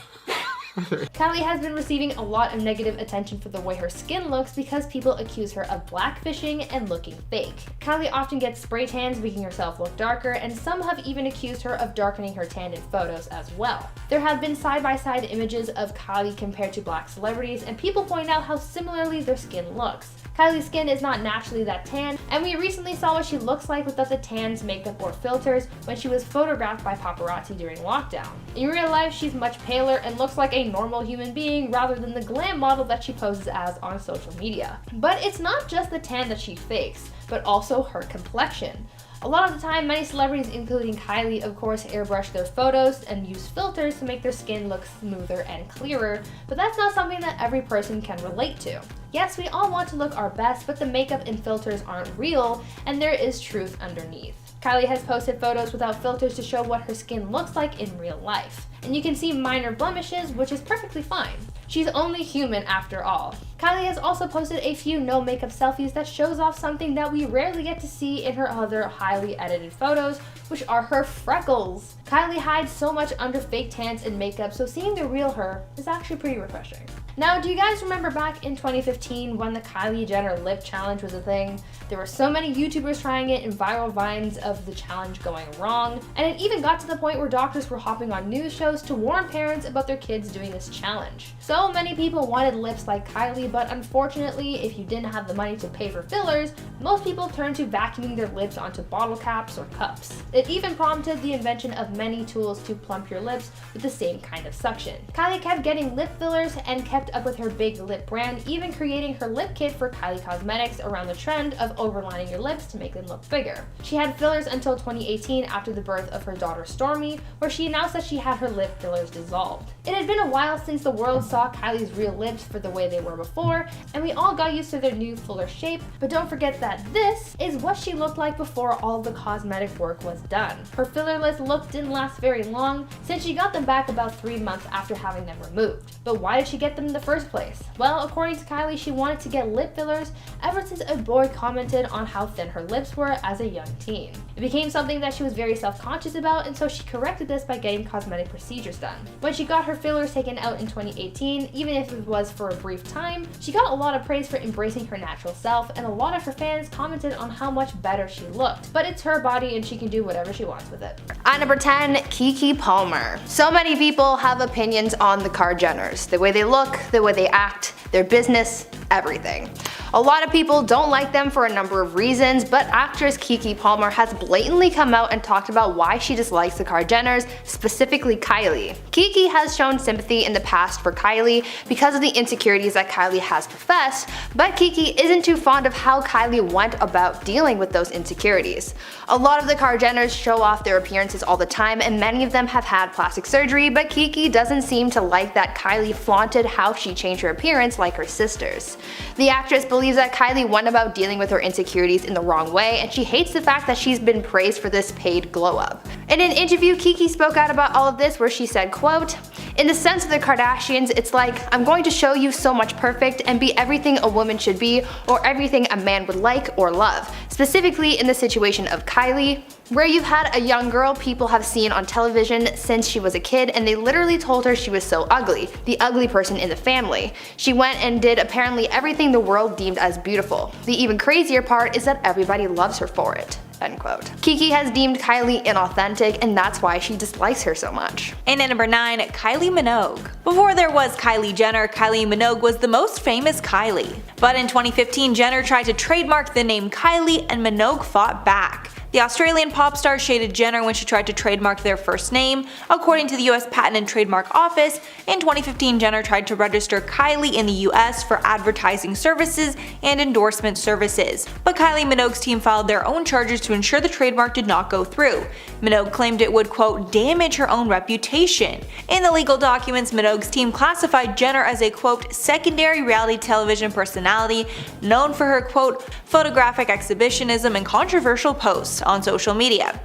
Kylie has been receiving a lot of negative attention for the way her skin looks because people accuse her of blackfishing and looking fake. Kylie often gets spray tans, making herself look darker, and some have even accused her of darkening her tan in photos as well. There have been side-by-side images of Kylie compared to black celebrities, and people point out how similarly their skin looks. Kylie's skin is not naturally that tan, and we recently saw what she looks like without the tans, makeup, or filters when she was photographed by paparazzi during lockdown. In real life, she's much paler and looks like a normal human being rather than the glam model that she poses as on social media. But it's not just the tan that she fakes, but also her complexion. A lot of the time, many celebrities, including Kylie, of course, airbrush their photos and use filters to make their skin look smoother and clearer, but that's not something that every person can relate to. Yes, we all want to look our best, but the makeup and filters aren't real, and there is truth underneath. Kylie has posted photos without filters to show what her skin looks like in real life. And you can see minor blemishes, which is perfectly fine. She's only human after all. Kylie has also posted a few no makeup selfies that shows off something that we rarely get to see in her other highly edited photos, which are her freckles. Kylie hides so much under fake tans and makeup, so seeing the real her is actually pretty refreshing. Now, do you guys remember back in 2015 when the Kylie Jenner lip challenge was a thing? There were so many YouTubers trying it and viral vines of the challenge going wrong, and it even got to the point where doctors were hopping on news shows to warn parents about their kids doing this challenge. So many people wanted lips like Kylie, but unfortunately, if you didn't have the money to pay for fillers, most people turned to vacuuming their lips onto bottle caps or cups. It even prompted the invention of many tools to plump your lips with the same kind of suction. Kylie kept getting lip fillers and kept up with her big lip brand, even creating her lip kit for Kylie Cosmetics around the trend of overlining your lips to make them look bigger. She had fillers until 2018 after the birth of her daughter Stormi, where she announced that she had her lip fillers dissolved. It had been a while since the world saw Kylie's real lips for the way they were before, and we all got used to their new fuller shape, but don't forget that this is what she looked like before all the cosmetic work was done. Her fillerless look didn't last very long, since she got them back about 3 months after having them removed. But why did she get them in the first place? Well, according to Kylie, she wanted to get lip fillers ever since a boy commented on how thin her lips were as a young teen. It became something that she was very self-conscious about, and so she corrected this by getting cosmetic procedures done. When she got her fillers taken out in 2018, even if it was for a brief time, she got a lot of praise for embracing her natural self, and a lot of her fans commented on how much better she looked. But it's her body and she can do whatever she wants with it. At number 10, Keke Palmer. So many people have opinions on the Kardashians. The way they look, the way they act, their business, everything. A lot of people don't like them for a number of reasons, but actress Keke Palmer has blatantly come out and talked about why she dislikes the Kardashians, specifically Kylie. Keke has shown sympathy in the past for Kylie because of the insecurities that Kylie has professed, but Keke isn't too fond of how Kylie went about dealing with those insecurities. A lot of the Kardashians show off their appearances all the time, and many of them have had plastic surgery, but Keke doesn't seem to like that Kylie flaunted how she changed her appearance like her sisters. The actress believes that Kylie went about dealing with her insecurities in the wrong way, and she hates the fact that she's been praised for this paid glow up. In an interview, Keke spoke out about all of this, where she said, quote, "In the sense of the Kardashians, it's like, I'm going to show you so much perfect and be everything a woman should be or everything a man would like or love. Specifically in the situation of Kylie, where you've had a young girl people have seen on television since she was a kid, and they literally told her she was so ugly, the ugly person in the family. She went and did apparently everything the world deemed as beautiful. The even crazier part is that everybody loves her for it." End quote. Keke has deemed Kylie inauthentic, and that's why she dislikes her so much. And at number 9, Kylie Minogue. Before there was Kylie Jenner, Kylie Minogue was the most famous Kylie. But in 2015, Jenner tried to trademark the name Kylie, and Minogue fought back. The Australian pop star shaded Jenner when she tried to trademark their first name. According to the US Patent and Trademark Office, in 2015 Jenner tried to register Kylie in the US for advertising services and endorsement services. But Kylie Minogue's team filed their own charges to ensure the trademark did not go through. Minogue claimed it would, quote, damage her own reputation. In the legal documents, Minogue's team classified Jenner as a, quote, secondary reality television personality known for her, quote, photographic exhibitionism and controversial posts on social media.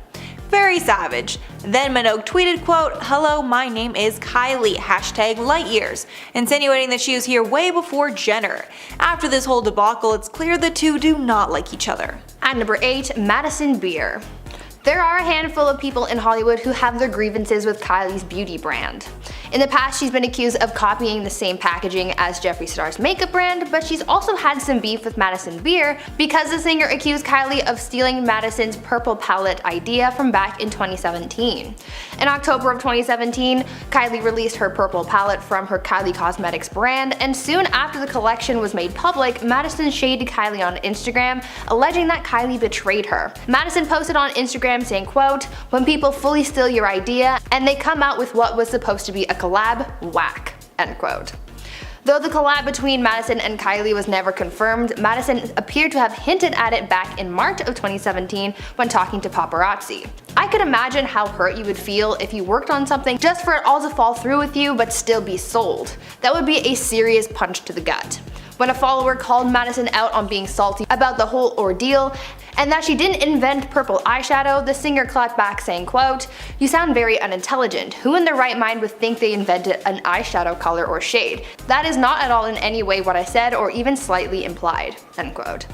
Very savage. Then Minogue tweeted, quote, "Hello, my name is Kylie, #lightyears," insinuating that she was here way before Jenner. After this whole debacle, it's clear the two do not like each other. At number 8, Madison Beer. There are a handful of people in Hollywood who have their grievances with Kylie's beauty brand. In the past, she's been accused of copying the same packaging as Jeffree Star's makeup brand, but she's also had some beef with Madison Beer because the singer accused Kylie of stealing Madison's purple palette idea from back in 2017. In October of 2017, Kylie released her purple palette from her Kylie Cosmetics brand, and soon after the collection was made public, Madison shaded Kylie on Instagram, alleging that Kylie betrayed her. Madison posted on Instagram saying, quote, "When people fully steal your idea and they come out with what was supposed to be a collab, whack," end quote. Though the collab between Madison and Kylie was never confirmed, Madison appeared to have hinted at it back in March of 2017 when talking to paparazzi. I could imagine how hurt you would feel if you worked on something just for it all to fall through with you but still be sold. That would be a serious punch to the gut. When a follower called Madison out on being salty about the whole ordeal and that she didn't invent purple eyeshadow, the singer clapped back saying, quote, "You sound very unintelligent. Who in their right mind would think they invented an eyeshadow color or shade? That is not at all in any way what I said or even slightly implied," end quote.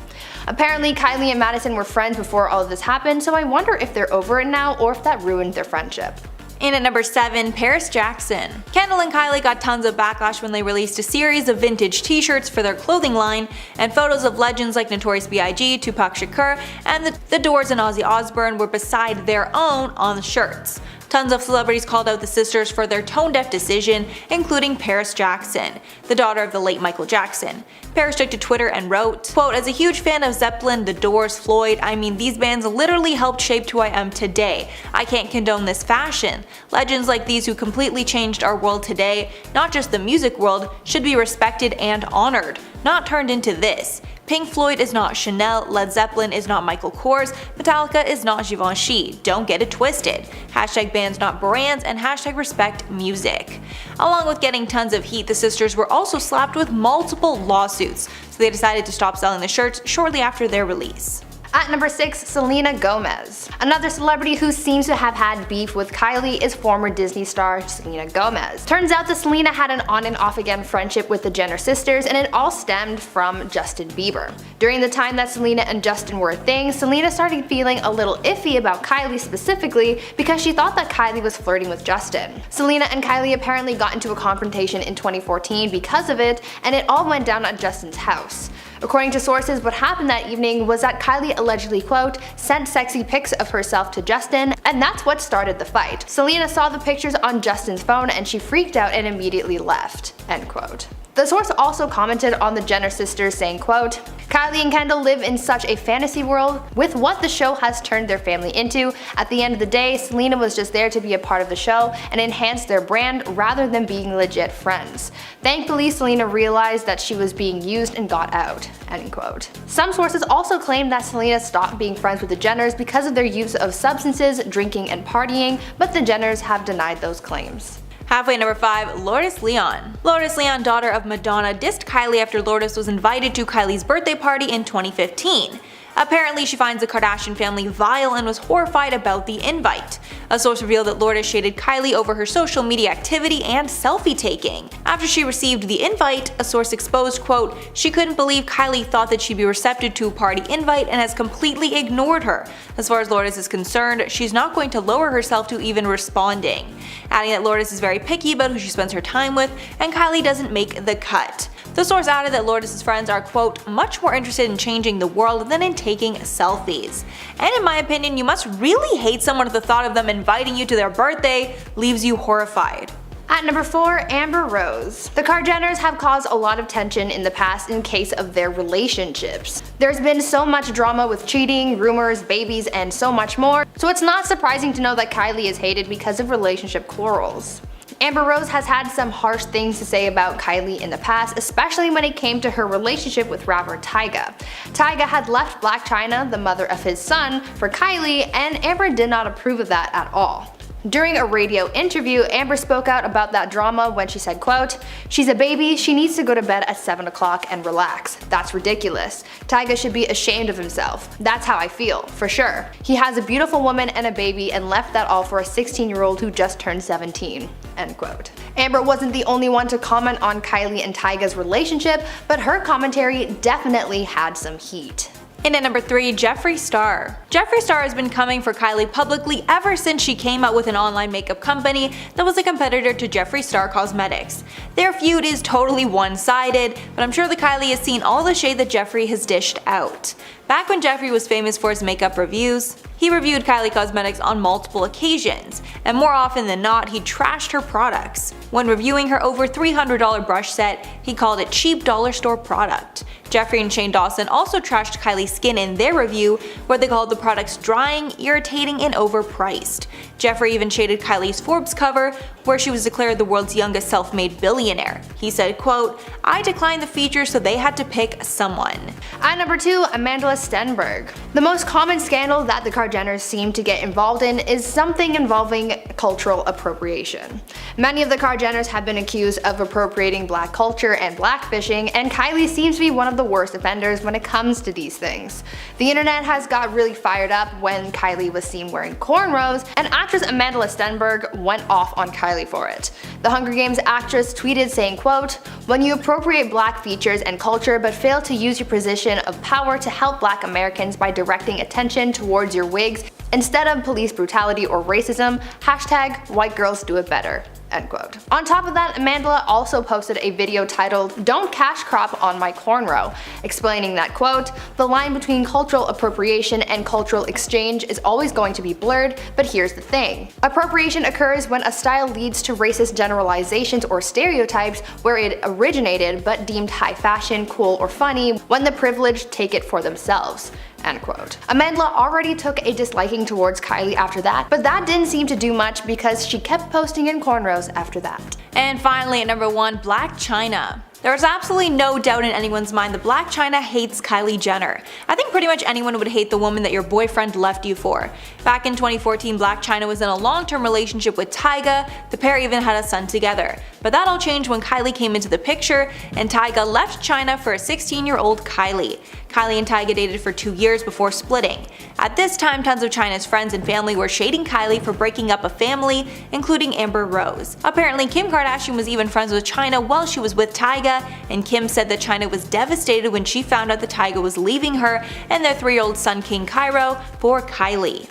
Apparently, Kylie and Madison were friends before all of this happened, so I wonder if they're over it now or if that ruined their friendship. In at number 7, Paris Jackson. Kendall and Kylie got tons of backlash when they released a series of vintage t-shirts for their clothing line, and photos of legends like Notorious B.I.G., Tupac Shakur, and the Doors and Ozzy Osbourne were beside their own on the shirts. Tons of celebrities called out the sisters for their tone-deaf decision, including Paris Jackson, the daughter of the late Michael Jackson. Paris took to Twitter and wrote, quote, "As a huge fan of Zeppelin, The Doors, Floyd, I mean these bands literally helped shape who I am today. I can't condone this fashion. Legends like these who completely changed our world today, not just the music world, should be respected and honored, not turned into this. Pink Floyd is not Chanel, Led Zeppelin is not Michael Kors, Metallica is not Givenchy, don't get it twisted. Hashtag bands not brands and hashtag respect music." Along with getting tons of heat, the sisters were also slapped with multiple lawsuits, so they decided to stop selling the shirts shortly after their release. At number 6, Selena Gomez. Another celebrity who seems to have had beef with Kylie is former Disney star Selena Gomez. Turns out that Selena had an on and off again friendship with the Jenner sisters, and it all stemmed from Justin Bieber. During the time that Selena and Justin were a thing, Selena started feeling a little iffy about Kylie specifically because she thought that Kylie was flirting with Justin. Selena and Kylie apparently got into a confrontation in 2014 because of it, and it all went down at Justin's house. According to sources, what happened that evening was that Kylie allegedly, quote, sent sexy pics of herself to Justin, and that's what started the fight. Selena saw the pictures on Justin's phone and she freaked out and immediately left, end quote. The source also commented on the Jenner sisters saying, quote, "Kylie and Kendall live in such a fantasy world with what the show has turned their family into. At the end of the day, Selena was just there to be a part of the show and enhance their brand rather than being legit friends. Thankfully, Selena realized that she was being used and got out," end quote. Some sources also claim that Selena stopped being friends with the Jenners because of their use of substances, drinking, and partying, but the Jenners have denied those claims. Halfway at number 5, Lourdes Leon. Lourdes Leon, daughter of Madonna, dissed Kylie after Lourdes was invited to Kylie's birthday party in 2015. Apparently, she finds the Kardashian family vile and was horrified about the invite. A source revealed that Lourdes shaded Kylie over her social media activity and selfie taking. After she received the invite, a source exposed, quote, "She couldn't believe Kylie thought that she'd be receptive to a party invite and has completely ignored her. As far as Lourdes is concerned, she's not going to lower herself to even responding," adding that Lourdes is very picky about who she spends her time with and Kylie doesn't make the cut. The source added that Lourdes' friends are, quote, "much more interested in changing the world than in taking selfies. And in my opinion, you must really hate someone if the thought of them inviting you to their birthday leaves you horrified." At number 4, Amber Rose. The Kardashians have caused a lot of tension in the past in case of their relationships. There's been so much drama with cheating, rumors, babies, and so much more, so it's not surprising to know that Kylie is hated because of relationship quarrels. Amber Rose has had some harsh things to say about Kylie in the past, especially when it came to her relationship with rapper Tyga. Tyga had left Blac Chyna, the mother of his son, for Kylie, and Amber did not approve of that at all. During a radio interview, Amber spoke out about that drama when she said, quote, "She's a baby, she needs to go to bed at 7 o'clock and relax. That's ridiculous. Tyga should be ashamed of himself. That's how I feel, for sure. He has a beautiful woman and a baby and left that all for a 16-year-old who just turned 17, end quote. Amber wasn't the only one to comment on Kylie and Tyga's relationship, but her commentary definitely had some heat. In at number 3, Jeffree Star. Jeffree Star has been coming for Kylie publicly ever since she came out with an online makeup company that was a competitor to Jeffree Star Cosmetics. Their feud is totally one-sided, but I'm sure that Kylie has seen all the shade that Jeffree has dished out. Back when Jeffree was famous for his makeup reviews, he reviewed Kylie Cosmetics on multiple occasions, and more often than not, he trashed her products. When reviewing her over $300 brush set, he called it cheap dollar store product. Jeffree and Shane Dawson also trashed Kylie's skin in their review, where they called the products drying, irritating, and overpriced. Jeffree even shaded Kylie's Forbes cover, where she was declared the world's youngest self-made billionaire. He said, quote, "I declined the feature so they had to pick someone." At number 2, Amanda Stenberg. The most common scandal that the Kardashians seem to get involved in is something involving cultural appropriation. Many of the Kardashians have been accused of appropriating black culture and blackfishing, and Kylie seems to be one of the worst offenders when it comes to these things. The internet has got really fired up when Kylie was seen wearing cornrows, and actress Amanda Stenberg went off on Kylie for it. The Hunger Games actress tweeted saying, quote, "When you appropriate black features and culture but fail to use your position of power to help black Americans by directing attention towards your wigs, Instead of police brutality or racism, hashtag white girls do it better. End quote. On top of that, Amanda also posted a video titled "Don't Cash Crop on My Cornrow," explaining that, quote, "The line between cultural appropriation and cultural exchange is always going to be blurred, but here's the thing. Appropriation occurs when a style leads to racist generalizations or stereotypes where it originated but deemed high fashion, cool, or funny when the privileged take it for themselves." End quote. Amanda already took a disliking towards Kylie after that, but that didn't seem to do much because she kept posting in cornrows after that. And finally at number 1, Blac Chyna. There is absolutely no doubt in anyone's mind that Blac Chyna hates Kylie Jenner. I think pretty much anyone would hate the woman that your boyfriend left you for. Back in 2014, Blac Chyna was in a long-term relationship with Tyga. The pair even had a son together. But that all changed when Kylie came into the picture and Tyga left Chyna for a 16-year-old Kylie. Kylie and Tyga dated for 2 years before splitting. At this time, tons of Chyna's friends and family were shading Kylie for breaking up a family, including Amber Rose. Apparently, Kim Kardashian was even friends with Chyna while she was with Tyga, and Kim said that Chyna was devastated when she found out that Tyga was leaving her and their 3-year-old son King Cairo for Kylie.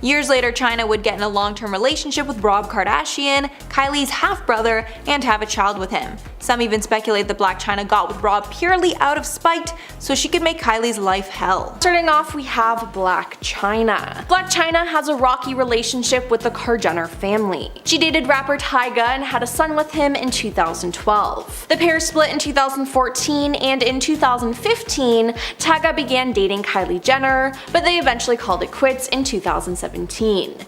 Years later, Chyna would get in a long-term relationship with Rob Kardashian, Kylie's half-brother, and have a child with him. Some even speculate that Blac Chyna got with Rob purely out of spite so she could make Kylie's life hell. Starting off, we have Blac Chyna. Blac Chyna has a rocky relationship with the Jenner family. She dated rapper Tyga and had a son with him in 2012. The pair split in 2014, and in 2015, Tyga began dating Kylie Jenner, but they eventually called it quits in 2017.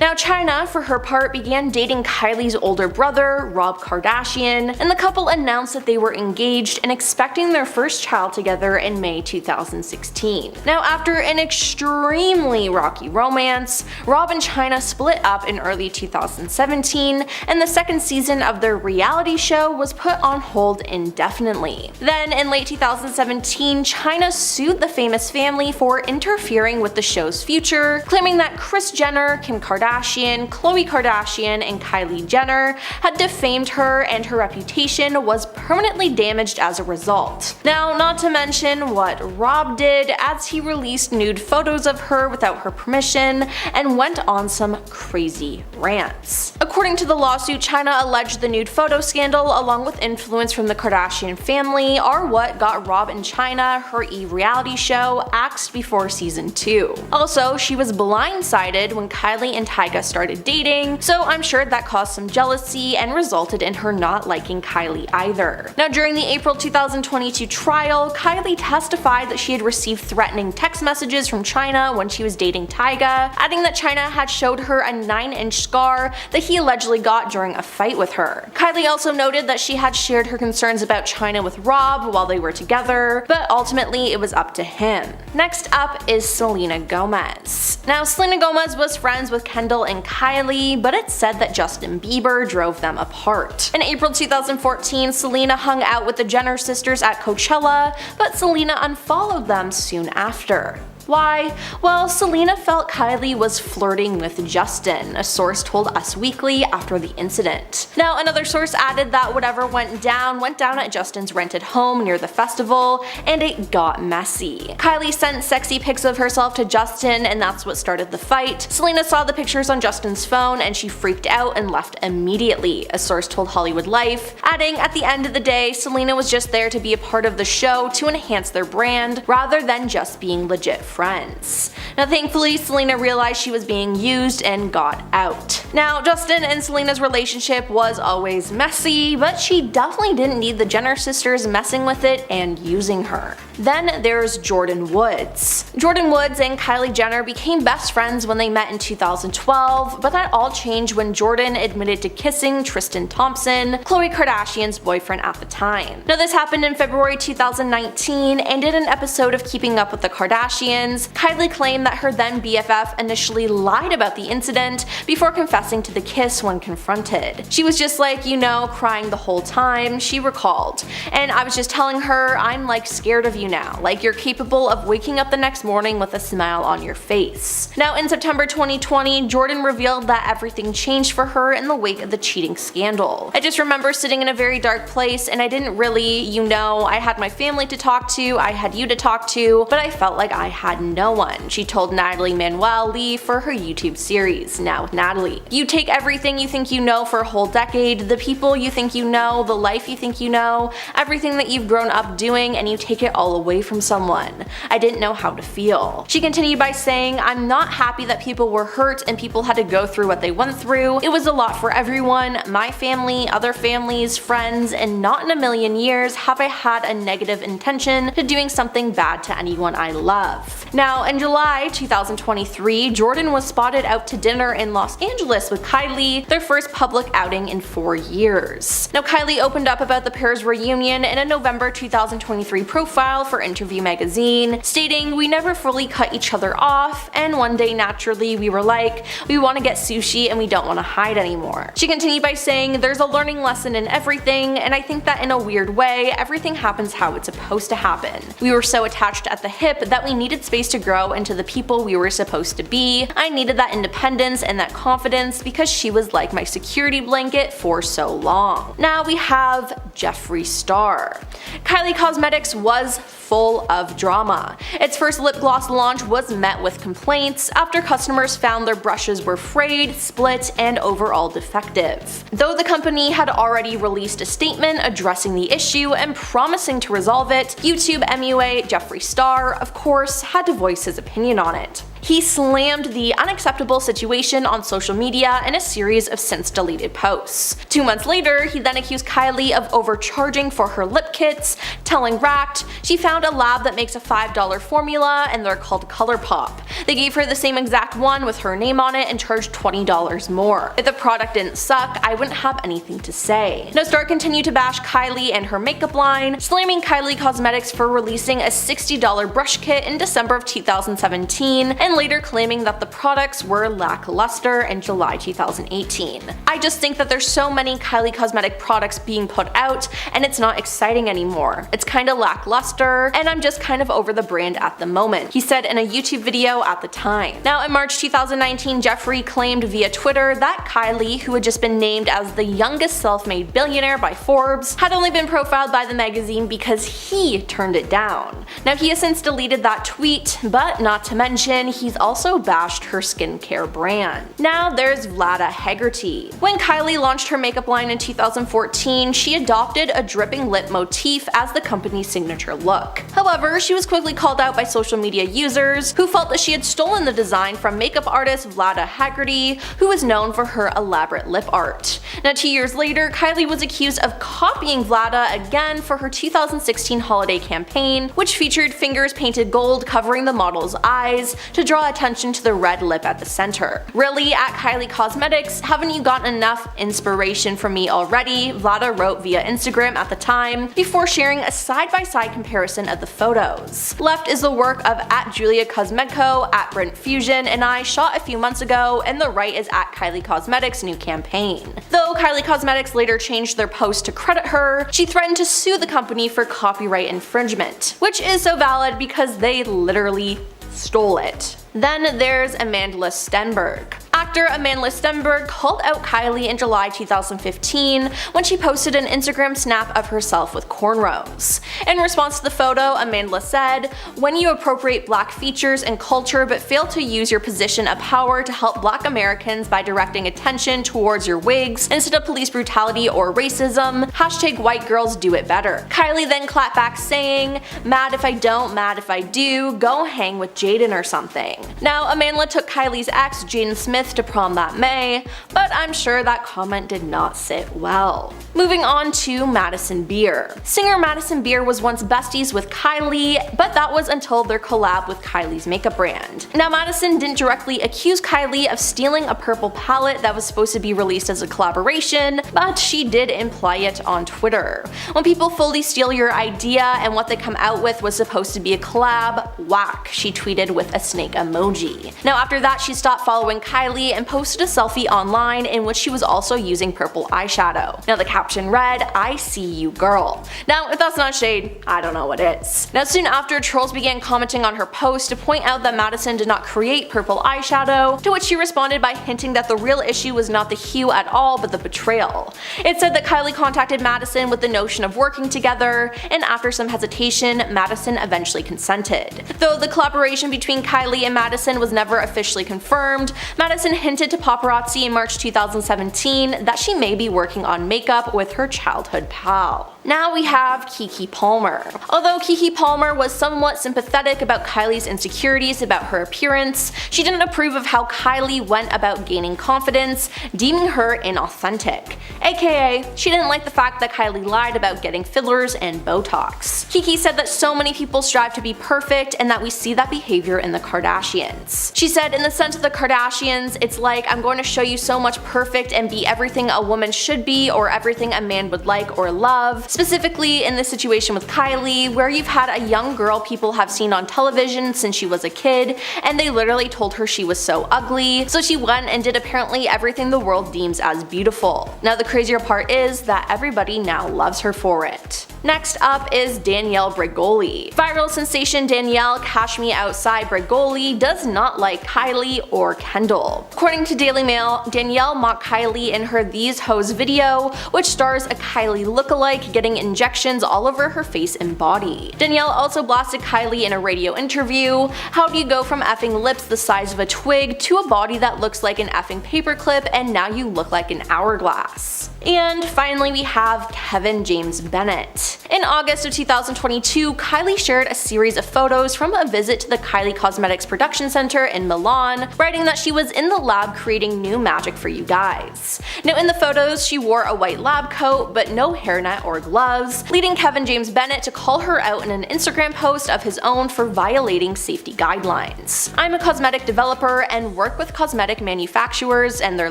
Now Chyna, for her part, began dating Kylie's older brother, Rob Kardashian, and the couple announced that they were engaged and expecting their first child together in May 2016. Now after an extremely rocky romance, Rob and Chyna split up in early 2017, and the second season of their reality show was put on hold indefinitely. Then in late 2017, Chyna sued the famous family for interfering with the show's future, claiming that Kris Jenner, Kim Kardashian, Khloe Kardashian, and Kylie Jenner had defamed her, and her reputation was permanently damaged as a result. Now, not to mention what Rob did, as he released nude photos of her without her permission and went on some crazy rants. According to the lawsuit, Chyna alleged the nude photo scandal, along with influence from the Kardashian family, are what got Rob and Chyna her reality show axed before season 2. Also, she was blindsided when Kylie and Tyga started dating, so I'm sure that caused some jealousy and resulted in her not liking Kylie either. Now during the April 2022 trial, Kylie testified that she had received threatening text messages from Chyna when she was dating Tyga, adding that Chyna had showed her a 9-inch scar that he allegedly got during a fight with her. Kylie also noted that she had shared her concerns about Chyna with Rob while they were together, but ultimately it was up to him. Next up is Selena Gomez. Now Selena Gomez was friends with Kendall and Kylie, but it's said that Justin Bieber drove them apart. In April 2014, Selena hung out with the Jenner sisters at Coachella, but Selena unfollowed them soon after. Why? Well, Selena felt Kylie was flirting with Justin, a source told Us Weekly after the incident. Now, another source added that whatever went down at Justin's rented home near the festival, and it got messy. Kylie sent sexy pics of herself to Justin, and that's what started the fight. Selena saw the pictures on Justin's phone, and she freaked out and left immediately, a source told Hollywood Life, adding, at the end of the day, Selena was just there to be a part of the show to enhance their brand, rather than just being legit friends. Now thankfully, Selena realized she was being used and got out. Now Justin and Selena's relationship was always messy, but she definitely didn't need the Jenner sisters messing with it and using her. Then there's Jordyn Woods. Jordyn Woods and Kylie Jenner became best friends when they met in 2012, but that all changed when Jordyn admitted to kissing Tristan Thompson, Khloe Kardashian's boyfriend at the time. Now this happened in February 2019, and in an episode of Keeping Up with the Kardashians, Kylie claimed that her then BFF initially lied about the incident before confessing to the kiss when confronted. She was just like, you know, crying the whole time, she recalled. And I was just telling her, I'm like scared of you now, like you're capable of waking up the next morning with a smile on your face. Now in September 2020, Jordyn revealed that everything changed for her in the wake of the cheating scandal. I just remember sitting in a very dark place, and I didn't really, you know, I had my family to talk to, I had you to talk to, but I felt like I had had no one, she told Natalie Manuel Lee for her YouTube series, Now with Natalie. You take everything you think you know for a whole decade, the people you think you know, the life you think you know, everything that you've grown up doing, and you take it all away from someone. I didn't know how to feel. She continued by saying, I'm not happy that people were hurt and people had to go through what they went through. It was a lot for everyone, my family, other families, friends, and not in a million years have I had a negative intention to doing something bad to anyone I love. Now, in July 2023, Jordan was spotted out to dinner in Los Angeles with Kylie, their first public outing in 4 years. Now, Kylie opened up about the pair's reunion in a November 2023 profile for Interview magazine, stating, we never fully cut each other off, and one day naturally we were like, we want to get sushi and we don't want to hide anymore. She continued by saying, there's a learning lesson in everything, and I think that in a weird way, everything happens how it's supposed to happen. We were so attached at the hip that we needed space to grow into the people we were supposed to be. I needed that independence and that confidence because she was like my security blanket for so long. Now we have Jeffree Star. Kylie Cosmetics was full of drama. Its first lip gloss launch was met with complaints after customers found their brushes were frayed, split, and overall defective. Though the company had already released a statement addressing the issue and promising to resolve it, YouTube MUA Jeffree Star, of course, had to voice his opinion on it. He slammed the unacceptable situation on social media in a series of since deleted posts. 2 months later, he then accused Kylie of overcharging for her lip kits, telling Racked she found a lab that makes a $5 formula and they're called ColourPop. They gave her the same exact one with her name on it and charged $20 more. If the product didn't suck, I wouldn't have anything to say. Now, Star continued to bash Kylie and her makeup line, slamming Kylie Cosmetics for releasing a $60 brush kit in December of 2017 and later claiming that the products were lackluster in July 2018. I just think that there's so many Kylie Cosmetic products being put out and it's not exciting anymore. It's kinda lackluster and I'm just kind of over the brand at the moment, he said in a YouTube video at the time. Now in March 2019, Jeffree claimed via Twitter that Kylie, who had just been named as the youngest self-made billionaire by Forbes, had only been profiled by the magazine because he turned it down. Now he has since deleted that tweet, but not to mention, he's also bashed her skincare brand. Now there's Vlada Hegarty. When Kylie launched her makeup line in 2014, she adopted a dripping lip motif as the company's signature look. However, she was quickly called out by social media users who felt that she had stolen the design from makeup artist Vlada Hegarty, who is known for her elaborate lip art. Now 2 years later, Kylie was accused of copying Vlada again for her 2016 holiday campaign, which featured fingers painted gold covering the model's eyes to draw attention to the red lip at the center. Really, at Kylie Cosmetics, haven't you gotten enough inspiration from me already? Vlada wrote via Instagram at the time, before sharing a side-by-side comparison of the photos. Left is the work of @Julia Cosmetco, @Brent Fusion, and I shot a few months ago, and the right is @Kylie Cosmetics' new campaign. Though Kylie Cosmetics later changed their post to credit her, she threatened to sue the company for copyright infringement, which is so valid because they literally stole it. Then there's Amandla Stenberg. Actor Amandla Stenberg called out Kylie in July 2015 when she posted an Instagram snap of herself with cornrows. In response to the photo, Amandla said, "When you appropriate black features and culture but fail to use your position of power to help black Americans by directing attention towards your wigs instead of police brutality or racism, #white girls do it better." Kylie then clapped back saying, "Mad if I don't, mad if I do, go hang with Jaden or something." Now, Amandla took Kylie's ex, Jaden Smith, to prom that May, but I'm sure that comment did not sit well. Moving on to Madison Beer. Singer Madison Beer was once besties with Kylie, but that was until their collab with Kylie's makeup brand. Now, Madison didn't directly accuse Kylie of stealing a purple palette that was supposed to be released as a collaboration, but she did imply it on Twitter. When people fully steal your idea and what they come out with was supposed to be a collab, whack, she tweeted with a snake emoji. Now after that, she stopped following Kylie and posted a selfie online in which she was also using purple eyeshadow. Now the caption read, "I see you, girl." Now if that's not shade, I don't know what is. Now soon after, trolls began commenting on her post to point out that Madison did not create purple eyeshadow, to which she responded by hinting that the real issue was not the hue at all but the betrayal. It said that Kylie contacted Madison with the notion of working together, and after some hesitation, Madison eventually consented. Though the collaboration between Kylie and Madison was never officially confirmed, Madison hinted to paparazzi in March 2017 that she may be working on makeup with her childhood pal. Now we have Keke Palmer. Although Keke Palmer was somewhat sympathetic about Kylie's insecurities about her appearance, she didn't approve of how Kylie went about gaining confidence, deeming her inauthentic. AKA, she didn't like the fact that Kylie lied about getting fillers and Botox. Keke said that so many people strive to be perfect and that we see that behavior in the Kardashians. She said, in the sense of the Kardashians, it's like I'm going to show you so much perfect and be everything a woman should be or everything a man would like or love. Specifically in this situation with Kylie, where you've had a young girl people have seen on television since she was a kid, and they literally told her she was so ugly, so she went and did apparently everything the world deems as beautiful. Now the crazier part is that everybody now loves her for it. Next up is Danielle Bregoli. Viral sensation Danielle Cash Me Outside Bregoli does not like Kylie or Kendall. According to Daily Mail, Danielle mocked Kylie in her These Hoes video, which stars a Kylie lookalike getting injections all over her face and body. Danielle also blasted Kylie in a radio interview. How do you go from effing lips the size of a twig to a body that looks like an effing paperclip and now you look like an hourglass? And finally we have Kevin James Bennett. In August of 2022, Kylie shared a series of photos from a visit to the Kylie Cosmetics production center in Milan, writing that she was in the lab creating new magic for you guys. Now in the photos, she wore a white lab coat but no hairnet or gloves, leading Kevin James Bennett to call her out in an Instagram post of his own for violating safety guidelines. I'm a cosmetic developer and work with cosmetic manufacturers and their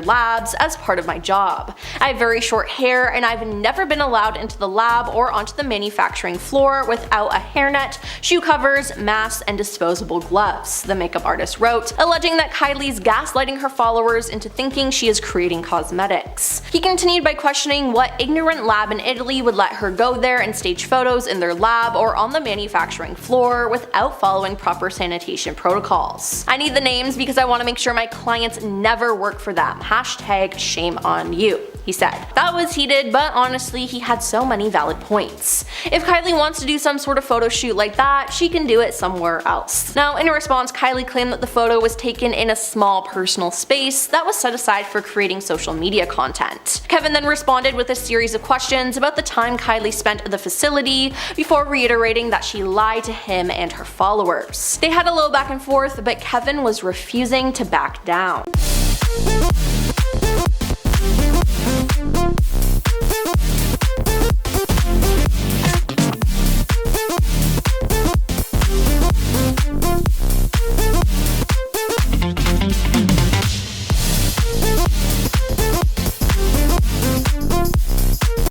labs as part of my job. I have very short hair and I've never been allowed into the lab or onto the manufacturing floor without a hairnet, shoe covers, masks, and disposable gloves, the makeup artist wrote, alleging that Kylie's gaslighting her followers into thinking she is creating cosmetics. He continued by questioning what ignorant lab in Italy would let her go there and stage photos in their lab or on the manufacturing floor without following proper sanitation protocols. I need the names because I want to make sure my clients never work for them. Hashtag shame on you, he said. That was heated, but honestly he had so many valid points. If Kylie wants to do some sort of photo shoot like that, she can do it somewhere else. Now in response, Kylie claimed that the photo was taken in a small personal space that was set aside for creating social media content. Kevin then responded with a series of questions about the time Kylie spent at the facility before reiterating that she lied to him and her followers. They had a little back and forth, but Kevin was refusing to back down.